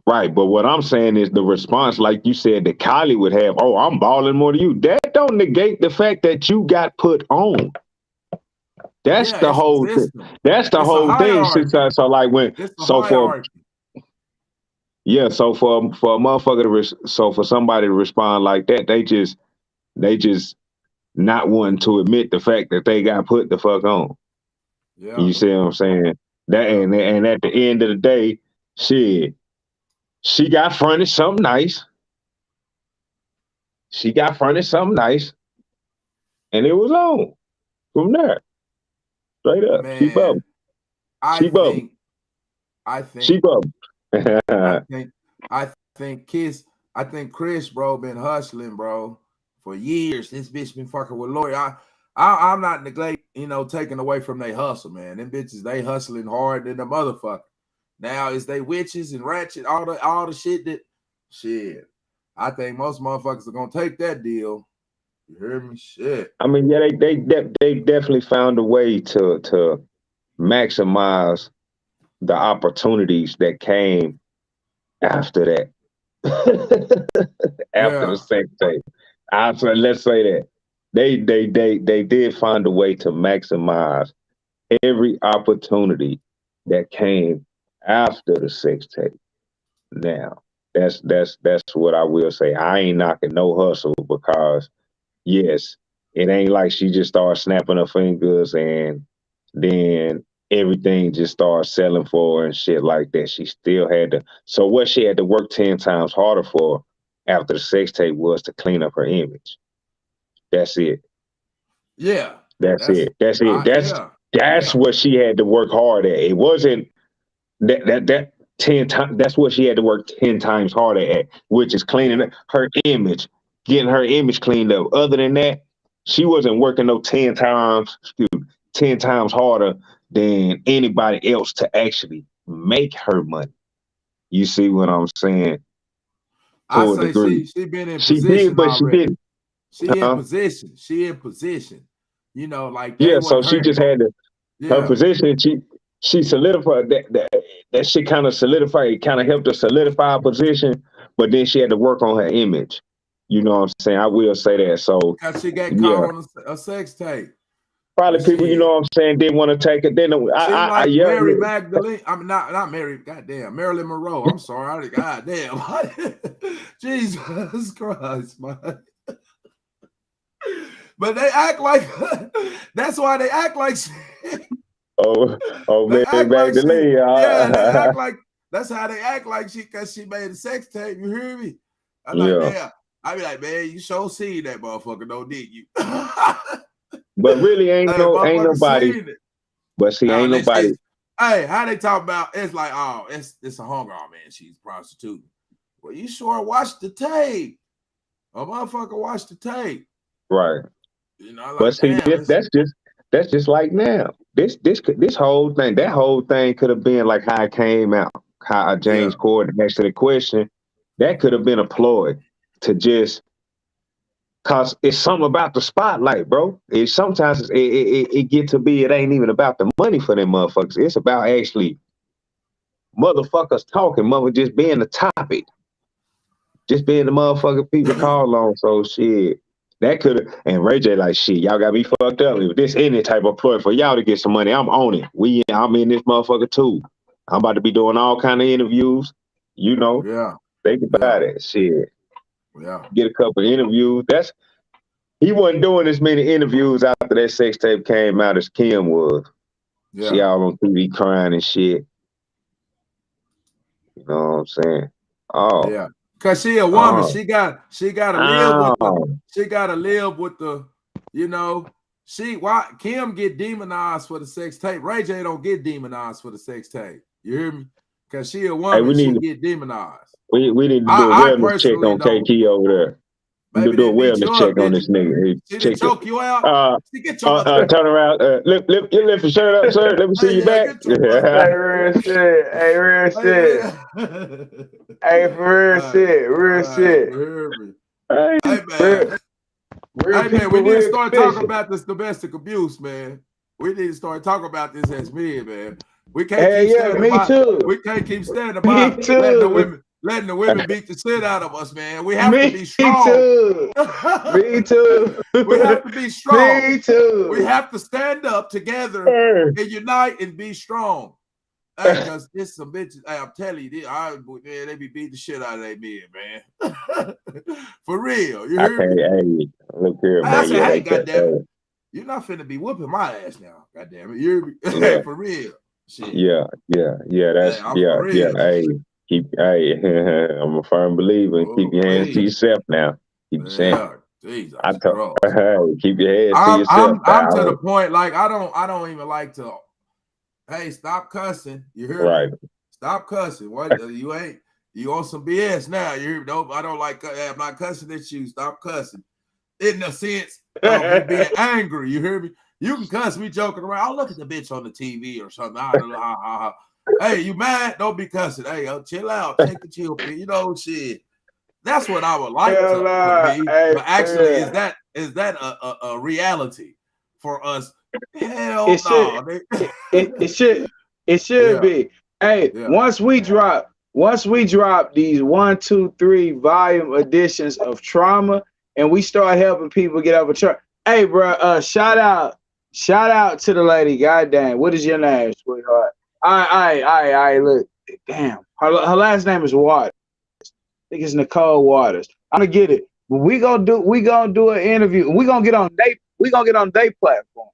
Right, but what I'm saying is the response, like you said, that Kylie would have, oh, I'm balling more than you. That don't negate the fact that you got put on. That's the whole thing. That's the whole thing. So like when, so for a motherfucker for somebody to respond like that, they just not wanting to admit the fact that they got put the fuck on. Yeah. You see what I'm saying? That and at the end of the day, shit. She got furnished something nice. And it was on from there. Straight up. Man, She bubbled. I think Kris, bro, been hustling, bro, for years. This bitch been fucking with Lori. I'm not neglecting, taking away from their hustle, man. Them bitches, they hustling hard than the motherfucker. Now, is they witches and ratchet, all the shit I think most motherfuckers are gonna take that deal. You hear me? Shit. I mean, yeah, they definitely found a way to maximize the opportunities that came after that. After the sex tape. Let's say that. They did find a way to maximize every opportunity that came after the sex tape. Now, that's what I will say. I ain't knocking no hustle because, yes, it ain't like she just started snapping her fingers and then everything just started selling for her and shit like that. She still had to. So what she had to work 10 times harder for after the sex tape was to clean up her image. That's it. Yeah. That's it. That's what she had to work hard at. It wasn't that 10 times. That's what she had to work 10 times harder at, which is cleaning up her image, getting her image cleaned up. Other than that, she wasn't working no 10 times harder than anybody else to actually make her money. You see what I'm saying? to a say degree. she been in She position did, but already. she didn't. She in position. She in position. You know, like Yeah, they so want she her. just had her Yeah, position. She solidified that shit kind of solidified. It kind of helped her solidify her position, but then she had to work on her image. You know what I'm saying? I will say that. So because she got yeah, caught on a sex tape. probably But people, you know what I'm saying, didn't want to take it. Then she like yeah, Mary Magdalene. I'm not Mary. Goddamn, Marilyn Monroe. I'm sorry. Goddamn. Jesus Christ, man. But they act like that's why they act like oh, they Mary act like she, Magdalene. yeah, they act like that's how they act like she because she made a sex tape. You hear me? I'm like, Yeah. damn. I be like, man, you sure seen that motherfucker, though, did you? But really ain't Hey, nobody. seen it. But see, ain't nobody. Hey, how they talk about it's like, oh, it's a homegirl, man. She's prostituting. Well, you sure watched the tape. A motherfucker watched the tape. Right. You know, like, But see, damn, that's just like now. This whole thing, that whole thing could have been like how it came out, how James Corden asked the question. That could have been a ploy to just cause it's something about the spotlight, bro. Sometimes it get to be it ain't even about the money for them motherfuckers. It's about actually motherfuckers talking, mother just being the topic, just being the motherfucker people call on. So shit. That could have, and Ray J like, shit, y'all got me fucked up. If this any type of ploy for y'all to get some money, I'm on it. I'm in this motherfucker too. I'm about to be doing all kind of interviews, you know. Yeah. Think about it. Shit. Yeah. Get a couple of interviews. He wasn't doing as many interviews after that sex tape came out as Kim was. Yeah. She all on TV crying and shit. You know what I'm saying? Oh. Yeah. Cause she a woman, she gotta live with the, you know, why Kim get demonized for the sex tape. Ray J don't get demonized for the sex tape. You hear me? Cause she a woman, she get demonized. We need to do a wellness check on KT over there. Baby, do a wellness check on this nigga. She didn't choke you out. Turn around. Lift your shirt up, sir. Let me see you back. Hey, real shit. Hey, real shit. Hey, for real shit. Real shit. Hey, man. Hey, man, we need to start talking about this domestic abuse, man. We need to start talking about this as men, man. We can't keep standing by. We can't keep standing by letting the women beat the shit out of us, man. We have to be strong. Me too. We have to be strong. Me too. We have to stand up together and unite and be strong. Hey, because this some bitches, hey, I'm telling you, they be beating the shit out of their men, man. For real. You hear me? Hey, look here, man. I said, hey, goddamn it. You're not finna be whooping my ass now. Goddamn it. You hear me? Hey, for real. Shit. Yeah. That's Hey. I'm a firm believer. Keep your hands to yourself now. Keep saying. Jesus keep your hands to yourself. I'm to the point, like I don't even like to. Hey, stop cussing. You hear me? Stop cussing. What you on some BS now? You hear me? Nope, I don't like. I'm not cussing at you. Stop cussing. In the sense of being angry. You hear me? You can cuss me joking around. I'll look at the bitch on the TV or something. I don't know. Hey, you mad? Don't be cussing. Hey, chill out. Take the chill pill. You know, shit. That's what I would like to be. But actually, is that a reality for us? Hell no. It should be. Hey, once we drop these 1, 2, 3 volume editions of Trauma, and we start helping people get over trauma. Hey, bro, shout out to the lady. Goddamn, what is your name, sweetheart? I look, damn. Her last name is Waters. I think it's Nicole Waters. I'm gonna get it. But we gonna do an interview. We gonna get on their platform.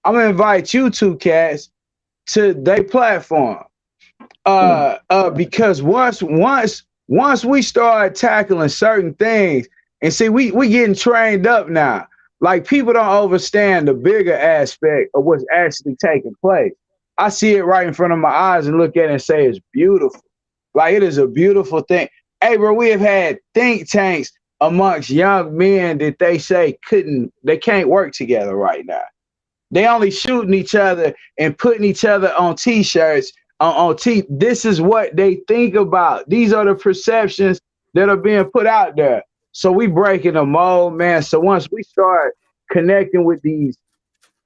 I'm gonna invite you two cats to their platform. Because once we start tackling certain things, and see, we getting trained up now. Like, people don't understand the bigger aspect of what's actually taking place. I see it right in front of my eyes and look at it and say it's beautiful. Like, it is a beautiful thing. Hey, bro, we have had think tanks amongst young men that they say they can't work together right now. They only shooting each other and putting each other on T-shirts. This is what they think about. These are the perceptions that are being put out there. So we breaking the mold, man. So once we start connecting with these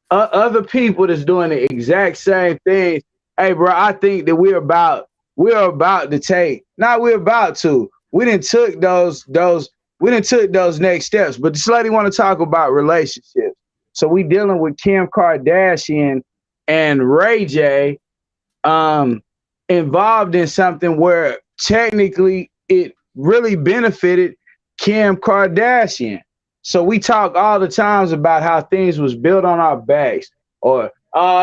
other people that's doing the exact same thing, hey, bro, I think that we're about to take. Not we're about to. We didn't took those next steps. But this lady want to talk about relationships. So we dealing with Kim Kardashian and Ray J involved in something where technically it really benefited Kim Kardashian. So we talk all the times about how things was built on our backs, or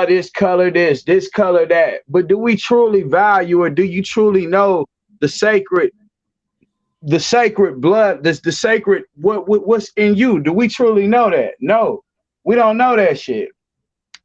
this color this color that. But do we truly value, or do you truly know the sacred blood, the sacred what's in you? Do we truly know that? No, we don't know that shit.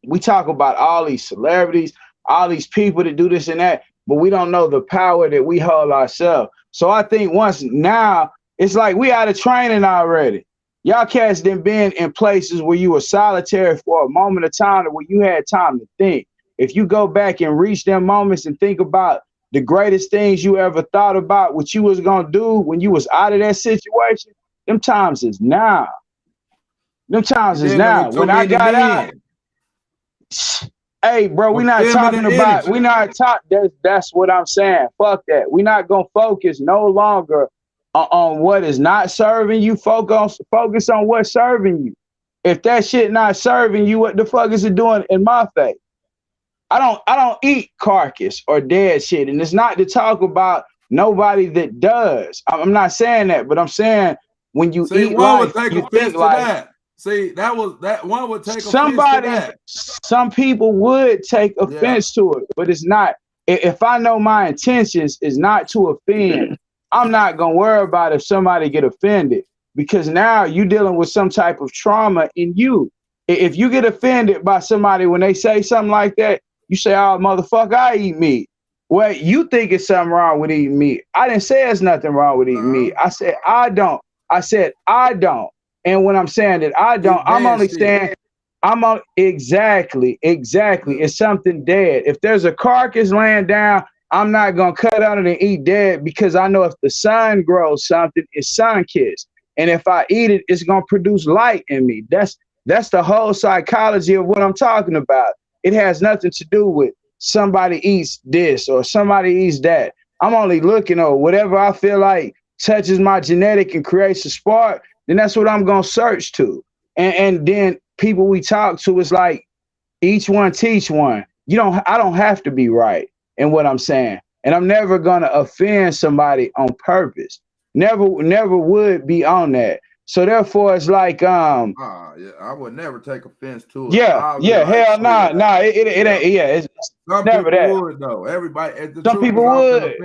We talk about all these celebrities, all these people that do this and that, but we don't know the power that we hold ourselves. So I think now it's like we out of training already. Y'all cats done been in places where you were solitary for a moment of time, where you had time to think. If you go back and reach them moments and think about the greatest things you ever thought about, what you was gonna do when you was out of that situation, them times is now. Them times is now. When I got out, hey, bro, we not talking about. We not talk. That's what I'm saying. Fuck that. We not gonna focus no longer on what is not serving you. Focus on what's serving you. If that shit not serving you, what the fuck is it doing in my face? I don't eat carcass or dead shit, and it's not to talk about nobody that does. I'm not saying that, but I'm saying when you eat life, you think like that. See, that one would take somebody. Offense to that. Some people would take offense to it, but it's not. If I know my intentions is not to offend, I'm not gonna worry about if somebody get offended, because now you're dealing with some type of trauma in you. If you get offended by somebody when they say something like that, you say, "Oh, motherfucker, I eat meat." Well, you think it's something wrong with eating meat. I didn't say there's nothing wrong with eating meat. I said I don't. And when I'm saying that I don't, I'm only saying exactly. It's something dead. If there's a carcass laying down, I'm not gonna cut on it and eat dead, because I know if the sun grows something, it's sun-kissed. And if I eat it, it's gonna produce light in me. That's the whole psychology of what I'm talking about. It has nothing to do with somebody eats this or somebody eats that. I'm only looking at whatever I feel like touches my genetic and creates a spark, then that's what I'm gonna search to. And then people we talk to, is like each one teach one. I don't have to be right in what I'm saying. And I'm never gonna offend somebody on purpose. Never would be on that. So therefore it's like yeah, I would never take offense to it. Hell no. It ain't. Yeah, it's some never people that. would though. Everybody, some people would.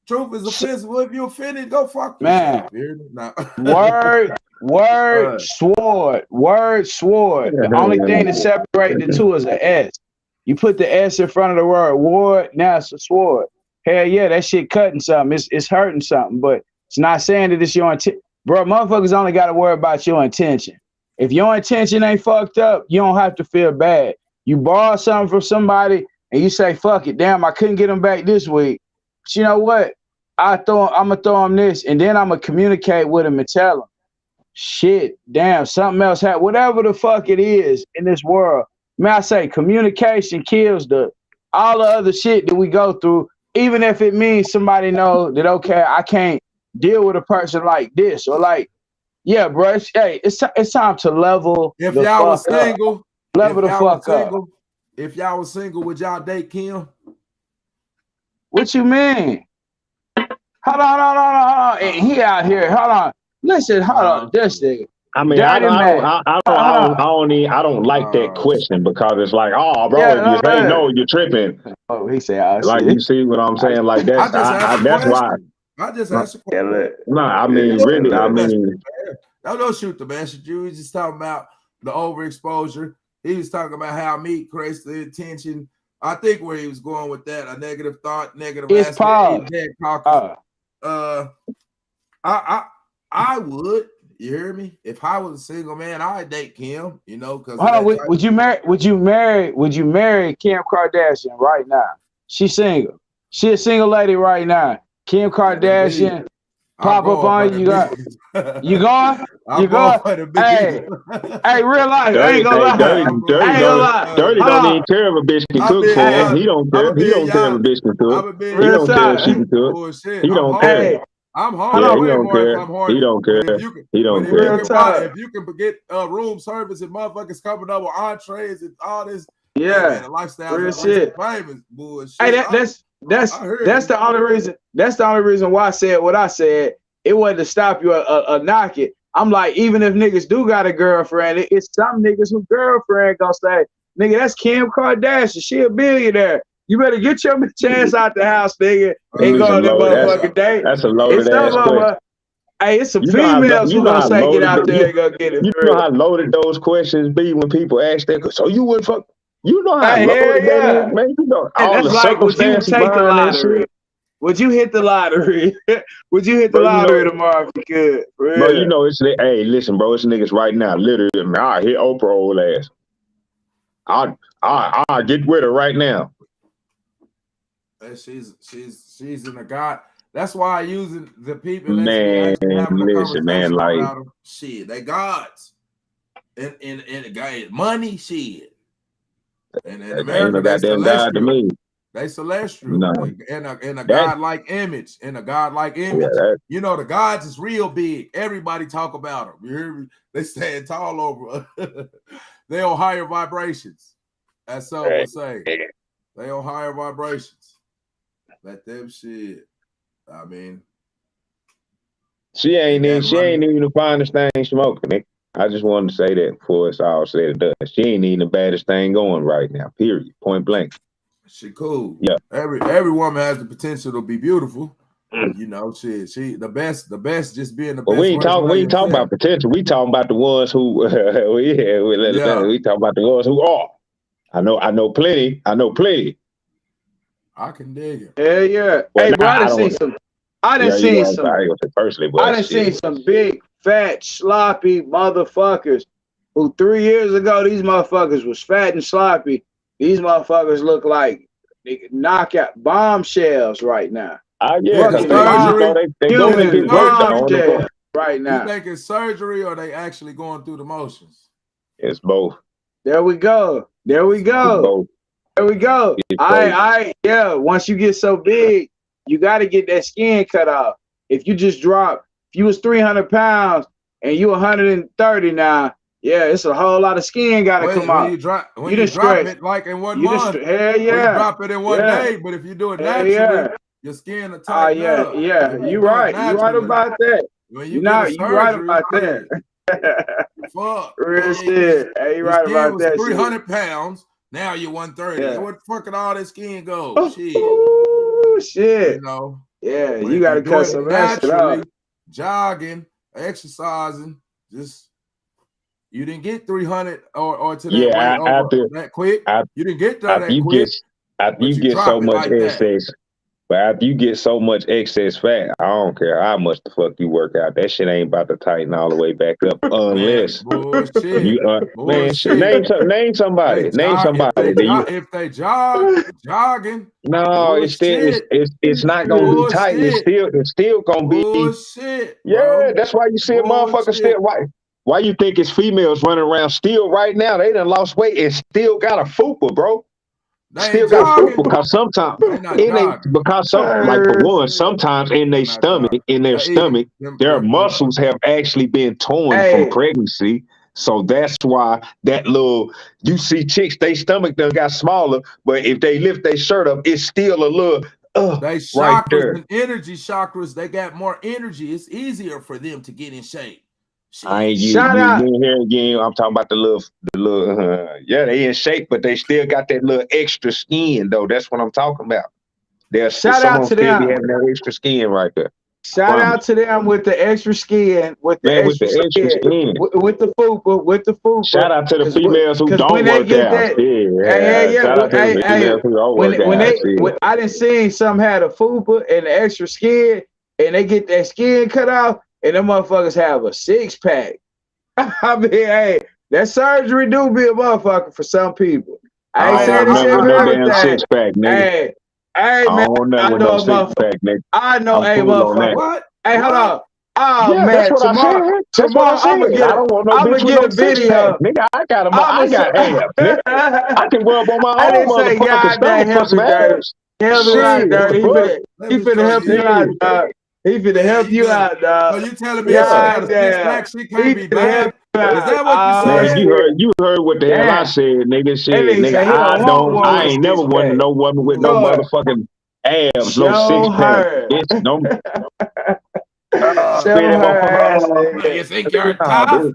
Truth is offensive. Well, if you're offended, go fuck yourself. Man. Word, sword. The only thing that separates the two is an S. You put the S in front of the word ward, now it's a sword. Hell yeah, that shit cutting something. It's hurting something, but it's not saying that it's your intent. Bro, motherfuckers only got to worry about your intention. If your intention ain't fucked up, you don't have to feel bad. You borrow something from somebody and you say, fuck it, damn, I couldn't get them back this week. But you know what? I'm going to throw them this, and then I'm going to communicate with them and tell them, shit, damn, something else happened. Whatever the fuck it is in this world. Man, I say communication kills all the other shit that we go through, even if it means somebody know that, okay, I can't deal with a person like this, or like, yeah, bro, it's time to level. If y'all was single, level the fuck up. If y'all was single, would y'all date Kim? What you mean? Hold on. And he out here. Hold on. Listen, hold on. This nigga. I mean, I don't like that question, because it's like, oh, bro, if you say no, you're tripping. Oh, he said, like, you see what I'm saying? Like that. That's why. I just asked a question. No, I mean, really, I mean, don't shoot the messenger. You was just talking about the overexposure. He was talking about how meat creates the attention. I think where he was going with that, a negative thought, negative aspect. I would. You hear me? If I was a single man, I'd date Kim. You know, because would you marry Kim Kardashian right now? She's single. She's a single lady right now. Kim Kardashian. pop up on you. You going? You going? Hey, real life. I ain't gonna lie. Dirty don't even care if a bitch can cook for him. He don't care. He don't care if a bitch can cook. He don't care if she can cook. He don't care. I'm home way more if I'm horny. He don't care. He don't care. If you can get room service and motherfuckers coming up with entrees and all this, man, the lifestyle real shit. Famous bullshit. Hey, that's the only reason. That's the only reason why I said what I said. It wasn't to stop you or knock it. I'm like, even if niggas do got a girlfriend, it's some niggas who girlfriend gonna say, nigga, that's Kim Kardashian. She a billionaire. You better get your chance out the house, nigga. Ain't going to motherfucking date. That's a loaded ass question. Hey, it's some females who gonna say get out there and go get it. You know how loaded those questions be when people ask that. So you wouldn't fuck? You know how loaded that is, man. You know all the circumstances behind that shit. Would you hit the lottery? Would you hit the lottery tomorrow if you could? Bro, you know it's hey, listen, bro, it's niggas right now. Literally, I hit Oprah old ass. I'll get with her right now. She's in the God. That's why I use the people. Man, listen, man, like shit, they gods. And the guy money, shit. And America, got that God to me. They celestial. No. And a God-like image. And a God-like image. Yeah, you know, the gods is real big. Everybody talk about them. You hear me? They stand tall over. They on higher vibrations. As some would say. They on higher vibrations. Let them shit. I mean, she ain't even the finest thing smoking. Nick. I just wanted to say that before it's all said and done. She ain't even the baddest thing going right now. Period. Point blank. She cool. Yeah. Every woman has the potential to be beautiful. You know, she the best just being the best. But we ain't talking about potential. We talking about the ones who we talking about the ones who are. I know plenty. I can dig it. Yeah, yeah. Well, hey, bro, I done seen some big, fat, sloppy motherfuckers who 3 years ago, these motherfuckers was fat and sloppy. These motherfuckers look like knockout bombshells right now. Yeah, they go and get work right now. You think it's surgery or they actually going through the motions? It's both. There we go. Yeah. Once you get so big, you got to get that skin cut off. If you was 300 pounds and you 130 now, yeah, it's a whole lot of skin got to come out. When you drop it like in 1 month, you drop it in one day. But if you do it naturally, your skin will tighten up. Yeah. You right about that. You right about that. Fuck. Real shit. Hey, you right about that. 300 pounds. Now you're 130. Yeah. Where the fuck did all that skin go? Shit. You know. Yeah, you gotta cut some naturally, jogging, exercising. Just you didn't get 300 or to that weight over that quick. You didn't get that quick. After you get so much excess. But after you get so much excess fat, I don't care how much the fuck you work out. That shit ain't about to tighten all the way back up unless name somebody. If they jogging. No, it's not gonna be tight. It's still gonna be bullshit. Yeah, that's why you see a motherfucker still why you think it's females running around still right now? They done lost weight and still got a fupa, bro. Still got food because sometimes sometimes in their stomach, their muscles have actually been torn from pregnancy. So that's why you see chicks, they stomach done got smaller, but if they lift their shirt up, it's still a little they chakras right there. And energy chakras, they got more energy. It's easier for them to get in shape. I ain't here again. I'm talking about the little they in shape, but they still got that little extra skin though. That's what I'm talking about. Shout out to them having that extra skin right there. Shout out to them with the extra skin, with the extra skin, with the fupa. Shout out to the females who don't work out. I done seen some had a fupa and the extra skin, and they get that skin cut off. And them motherfuckers have a 6-pack. I mean, hey, that surgery do be a motherfucker for some people. I ain't saying this shit for everything. Hey, man, I know a motherfucker. I know a motherfucker. Hey, hold on. Oh Yeah, man, that's what I said. That's what I said. I'm gonna I don't want no bitch with get no a six pack, video. nigga. I got abs, nigga. I can rub on my I own didn't say motherfucking God dang stomach for help some him dirty. abs. Help him out Shit, what dirty. the fuck? He finna help you out, dog. He finna help you out, So dog. you telling me if she Yeah. got a six-pack, she can't be finna help bad? you out. Is that what you Man, said? you heard what the hell I Damn. said, nigga. That Shit, nigga nigga. say he don't want one I with a ain't never six wanted pack. no woman with no Lord, motherfucking abs, no six show pack. her. Bitch, no. Show Man, her ass, You think nigga. you're nah, tough? bitch.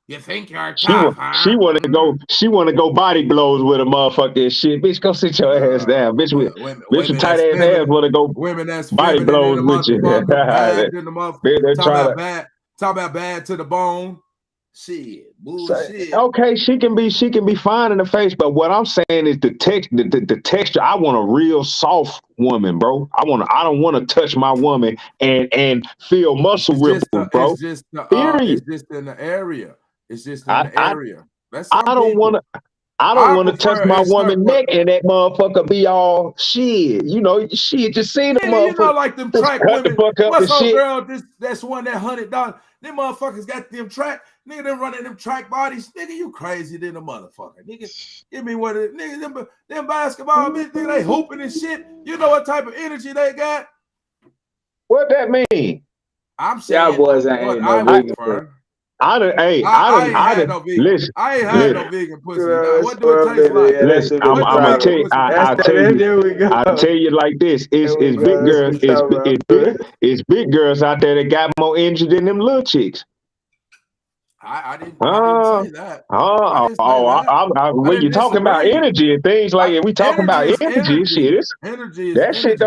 You think you're She tough, want huh? she want to go she want to go body blows with a motherfucking shit. Bitch, go sit your ass down. Bitch with Women tight that's ass hands feminine, want to go women that's body feminine in blows the with you. motherfucker, bad in the motherfucker. They're trying to Talk about bad to the bone. Shit, say, bullshit. okay, she can be fine in the face, but what I'm saying is the texture. I want a real soft woman, bro. I don't want to touch my woman and feel muscle ripples, bro. Period. It's just in the area. It's just in I the I area. That's I some don't want people. to. I don't I want to touch prefer my it's her. woman neck and that motherfucker be all shit. You know, shit. Just see the Nigga, you know, motherfucker like them just track cut the women. fuck up and What's old shit. girl? That's one that $100. Them motherfuckers got them track. Nigga, them running them track bodies. Nigga, you crazy than a motherfucker. Nigga, give me what it. Nigga, them basketball bitch, nigga, they hooping and shit. You know what type of energy they got? What that mean? I'm Y'all saying boys ain't what ate I no would vegan food. prefer. I ain't had done, no vegan. listen, I ain't had listen, no vegan pussy. Now, what do it Squirrel taste baby, like? yeah, that listen. should be I'm the What do gonna vegan tell you, problem. pussy taste I'll like? tell you, There we go. I'll tell you like this. There we go. That's what you talking about. It's big girls out there that got more energy than them little chicks. I didn't Uh, say that. I didn't say that. I when you didn't talking about disagree. energy and things like that, we talking Energy about is energy and shit. energy. Energy is That shit energy.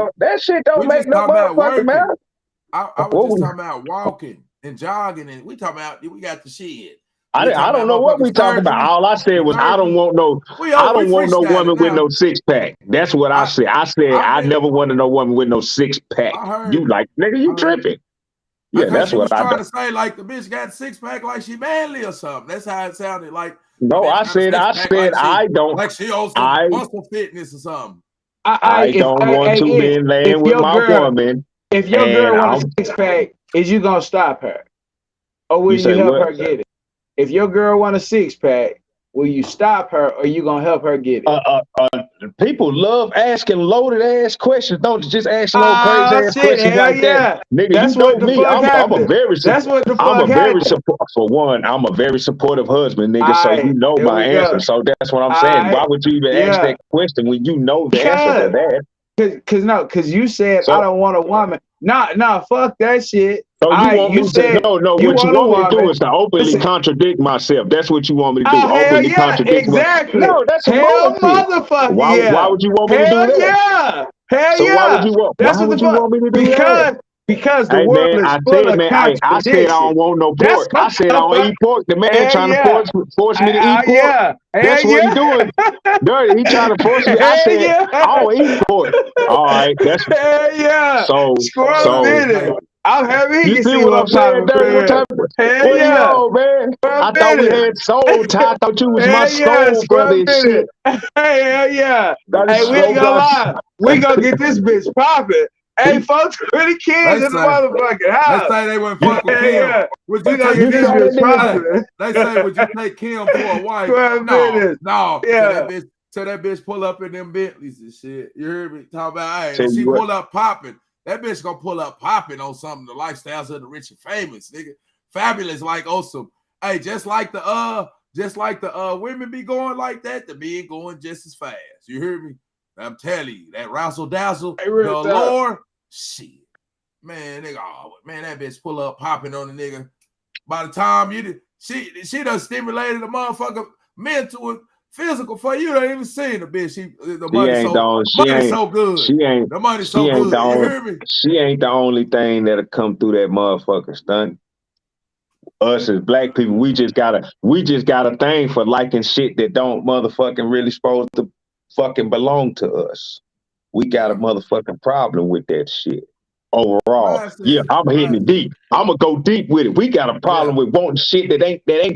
don't We make just no talking about motherfucking working. matter. I was What just we, talking about walking and jogging, and we talking about we got the shit. We I talking don't about know what motherfucking we talking about. surgery. All I said was I don't want no We woman freestyling with now. no six pack. That's what I said. I said I I get it. never wanted no woman with no six pack. I heard You it. like nigga, you I heard it. tripping. Yeah, Because that's you was what I trying done. to say like the bitch got six pack like she manly or something. That's how it sounded like the No, bitch got a six pack like she owes some I muscle fitness or something. I don't want two men laying If with your my girl, woman if your and girl want I'm a six pack, is you gonna stop her, or will you you say help what? her get it? If your girl want a six pack, will you stop her, or you gonna help her get it? People love asking loaded ass questions. Don't just ask no crazy ass Shit, questions hell like that. yeah. Nigga, you That's know what the me. fuck happened. That's what the fuck happened. For one, I'm a very supportive husband, nigga. So you Alright, know there my we go. answer. So that's what I'm saying. Why Alright, would you even ask yeah. that question when you know the answer to that? Cause you said I So don't want a woman. Nah, fuck that shit. so you want You me to said no, you what you want a want me to do woman. is to openly Listen, contradict myself. That's what you want me to do. oh hell Openly yeah, contradict what exactly. no, that's some Hell bullshit. motherfucker Why yeah. would you want me to do Hell that? yeah. Hell So yeah. That's why what the would you fuck. want me to do that? Because the Hey world man, is I full said of man, I said I contradictions. don't want no That's pork. I what said I the don't fuck. eat pork. The man Hell trying to yeah. force me to eat pork. Yeah. Hell That's what he yeah. doing. Dirty. He trying to force me. I Hell said yeah. I don't eat pork. All right, that's Hell yeah. Squirrel so. did it. I'm happy he You can see see what I'm what saying, Papa Dirty? What said. type of Hell what are you yeah. on, man? Squirrel I thought did we it. had soul tie. I thought you was my Hell yeah. soul brother Squirrel and did shit. it. Hell yeah. That Hey, is we ain't so gonna God. lie. We gonna get this bitch popping. Hey, He, folks, pretty kids in the motherfucking Let's house. say they wouldn't you, fuck with Hell Kim. yeah. Would We you gonna take get you see this how Kim? that bitch nigga? Hey, popping. they say, would you take Kim for a wife? Squirrel did it. No. Yeah. So that bitch pull up in them Bentleys and shit. You heard me talk about, hey, Tell she you what. pull up popping. That bitch gonna pull up popping on something, the lifestyles of the rich and famous, nigga. Fabulous, like awesome. Hey, just like the women be going like that, the men going just as fast. You hear me? I'm telling you, that razzle dazzle, Hey, the real talk. allure, shit. Man, nigga, man, that bitch pull up popping on the nigga. By the time she done stimulated the motherfucker mental and physical for you. Ain't even seen the bitch. The money's so good. The money's so good. You hear me? She ain't the only thing that'll come through that motherfucker stunt. Us as black people, we just got a thing for liking shit that don't motherfucking really supposed to fucking belong to us. We got a motherfucking problem with that shit. Overall, yeah, I'm hitting it deep. I'm gonna go deep with it. We got a problem with wanting shit that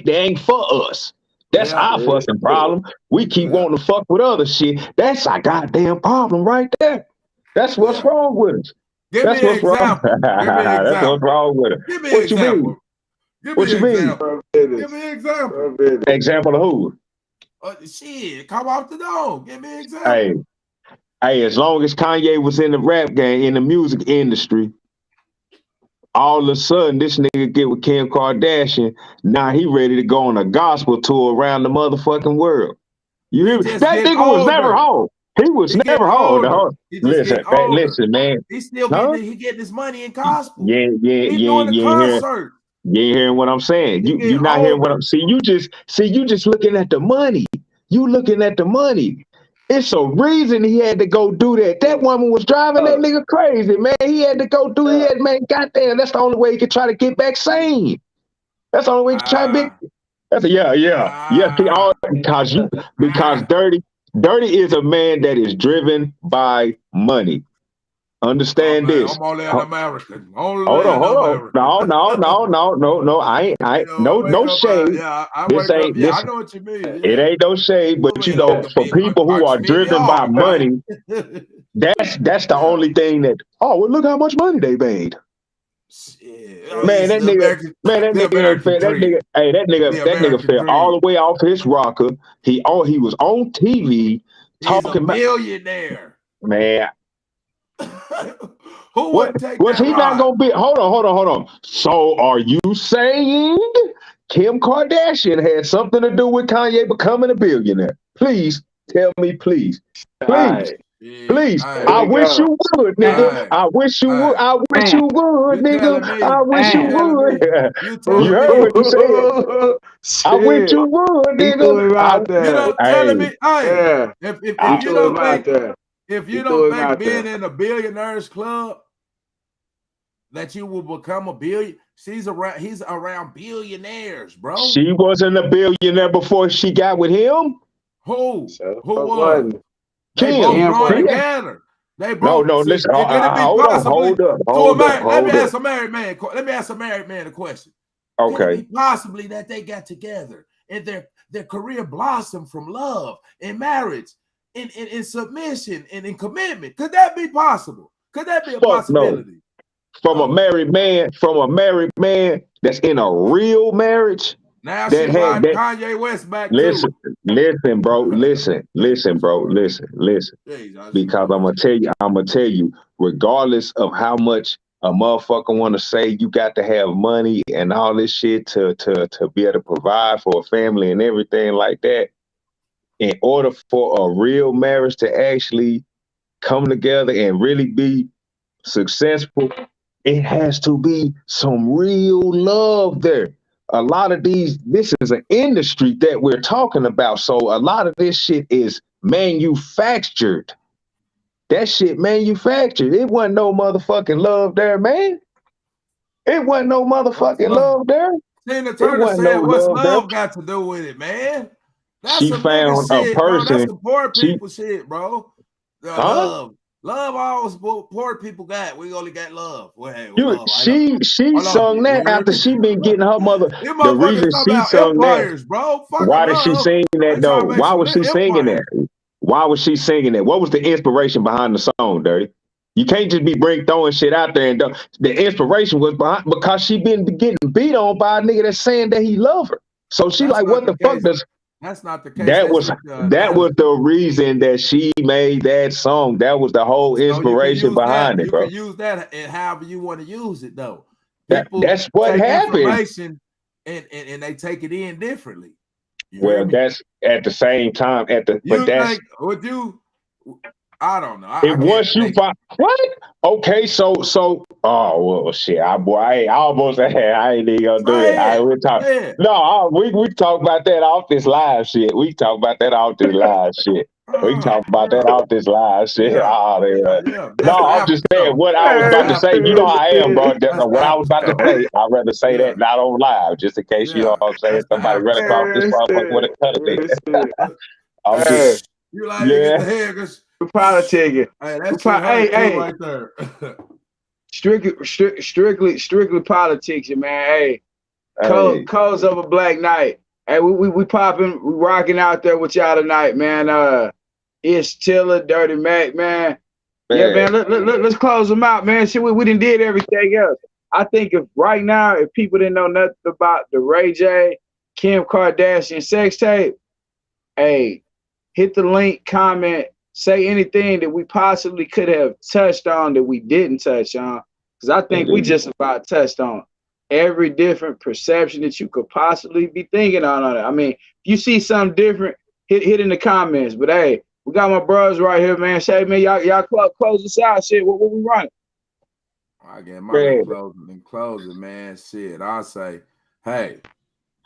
ain't for us. That's our fucking problem. We keep wanting to fuck with other shit. That's our goddamn problem right there. That's what's wrong with us. Give me an example. Give me an That's what's example. wrong with her. Give me an What you mean? example. Give me What you an mean? example. Give me an example. Example of who? Shit, come off the dome. Give me an example. Hey, as long as Kanye was in the rap game, in the music industry, all of a sudden this nigga get with Kim Kardashian. Now he ready to go on a gospel tour around the motherfucking world. You hear me? That nigga was never home. He was never home. Listen, man. He's still getting his money in gospel. Yeah. He's doing the concert. You ain't hearing what I'm saying. You not hearing what I'm saying. You just looking at the money. You looking at the money. It's a reason he had to go do that. That woman was driving that nigga crazy, man. He had to go do it, man. Goddamn, that's the only way he could try to get back sane. That's the only way he could try to be. That's because Dirty is a man that is driven by money. Understand this. I'm only an American. Hold on. No. I ain't no shade. I know what you mean. It ain't no shade, but you know, for people who are driven by money, that's the only thing that. Oh, well, look how much money they made. Man, that nigga fell all the way off his rocker. He was on TV talking about millionaire. Man. Who would take was that he ride? not gonna be? Hold on. So are you saying Kim Kardashian had something to do with Kanye becoming a billionaire? Please tell me, please. I wish you would, nigga. I wish you would. I wish you would, nigga. I wish you would. You heard what you said. I wish you would, nigga. If you don't think being in a billionaires club that you will become a billion, he's around billionaires, bro. She wasn't a billionaire before she got with him. Who was? They Kim. both growing together. They both. No, listen. Hold up. Let me ask a married man a question. Okay. Can it be possibly that they got together and their career blossomed from love and marriage? In submission and in commitment, could that be possible? Could that be a possibility? No. From a married man that's in a real marriage. Now she brought Kanye West back. Listen, bro. Listen. Because I'm gonna tell you, regardless of how much a motherfucker want to say you got to have money and all this shit to be able to provide for a family and everything like that. In order for a real marriage to actually come together and really be successful, it has to be some real love there. A lot of this is an industry that we're talking about. So a lot of this shit is manufactured. That shit manufactured. It wasn't no motherfucking love there, man. It wasn't no motherfucking love there. Tina Turner said, what's love got to do with it, man? That's she found a person. Bro. That's some poor people shit, bro. Love always poor people got. We only got love. She sung that after she been getting her mother. The reason she sung that, bro. Why did she sing that though? Why was she singing that? Why was she singing that? What was the inspiration behind the song, Dirty? You can't just be throwing shit out there and the inspiration was behind because she been getting beat on by a nigga that's saying that he love her. So she like, what the fuck does? That's not the case. That was the reason that she made that song. That was the whole inspiration behind it, bro. You can use that and however you want to use it, though. That's what happened. And they take it in differently. Well, that's at the same time. I don't know. Once you find what? Okay, so oh well, shit. I almost I ain't even gonna do it. We talk. No, we talk about that off this live shit. We talk about that off this live shit. We talk about that off this live shit. No, I'm just saying what I was about to say. You know how I am, bro. What I was about to say, I'd rather say that not on live, just in case you know what I'm saying. Somebody run across this motherfucker with a cut of it. You like to get the head. Politicking. Hey, that's right there. strictly politics, man. Hey, cause of a black night. Hey, we popping, we rocking out there with y'all tonight, man. It's Tiller, Dirty Mac, man. Yeah, man. Let's close them out, man. Shit, we done did everything else. I think if right now, if people didn't know nothing about the Ray J, Kim Kardashian sex tape, hey, hit the link, comment, say anything that we possibly could have touched on that we didn't touch on. Because I think we just about touched on every different perception that you could possibly be thinking on it. I mean, if you see something different, hit in the comments. But hey, we got my bros right here, man. Say, man, y'all close us out. Shit, what we running? I get my closing, man. Shit, I'll say, hey,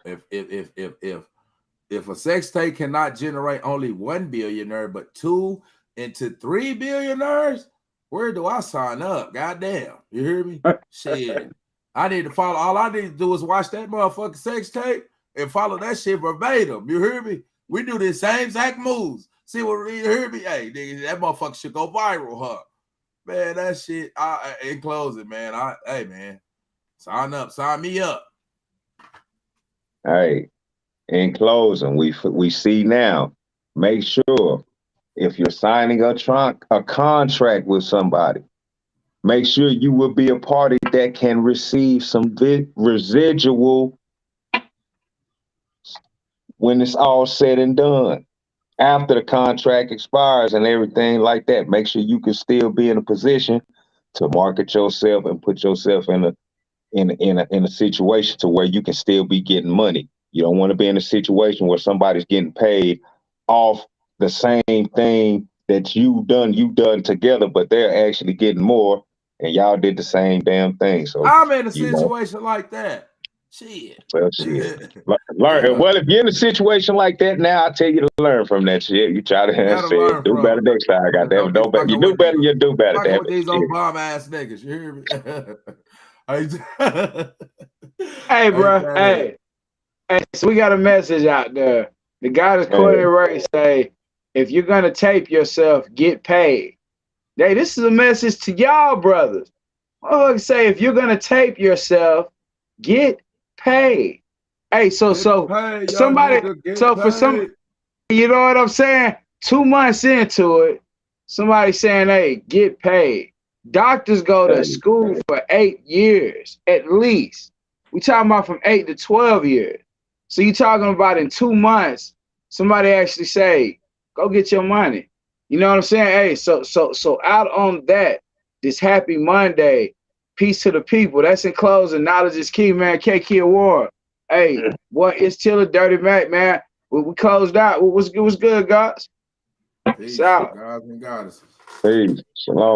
if a sex tape cannot generate only 1 billionaire, but 2 into 3 billionaires, where do I sign up? Goddamn, you hear me? Shit, I need to follow. All I need to do is watch that motherfucking sex tape and follow that shit verbatim. You hear me? We do the same exact moves. See what you hear me? Hey, nigga, that motherfucker should go viral, huh? Man, that shit. In closing, man. Hey, man, sign up, sign me up. Hey, in closing, we see now. Make sure if you're signing a contract with somebody, make sure you will be a party that can receive some residual when it's all said and done. After the contract expires and everything like that, make sure you can still be in a position to market yourself and put yourself in a situation to where you can still be getting money. You don't want to be in a situation where somebody's getting paid off the same thing that you done together, but they're actually getting more, and y'all did the same damn thing. So I'm in a situation like that. Shit. Well, shit. Learn. Yeah. Well, if you're in a situation like that now, I tell you to learn from that shit. You try to do better next time. Goddamn, you do better. You do better. Damn with these old bomb ass niggas. You hear me? Hey, bro. Hey, so we got a message out there. The guy that's quoting Ray say, "If you're gonna tape yourself, get paid." Hey, this is a message to y'all, brothers. I say, if you're gonna tape yourself, get paid. Hey, so somebody, for some, you know what I'm saying? 2 months into it, somebody saying, "Hey, get paid." Doctors go to school for 8 years at least. We talking about from 8 to 12 years. So you talking about in 2 months, somebody actually say, "Go get your money." You know what I'm saying? Hey, so out on that, this happy Monday. Peace to the people. That's in closing. Knowledge is key, man. KK Award. Hey, boy, it's Tiller Dirty Mac, man. We closed out. What's good, guys? Peace, guys and goddesses. Peace. Shalom.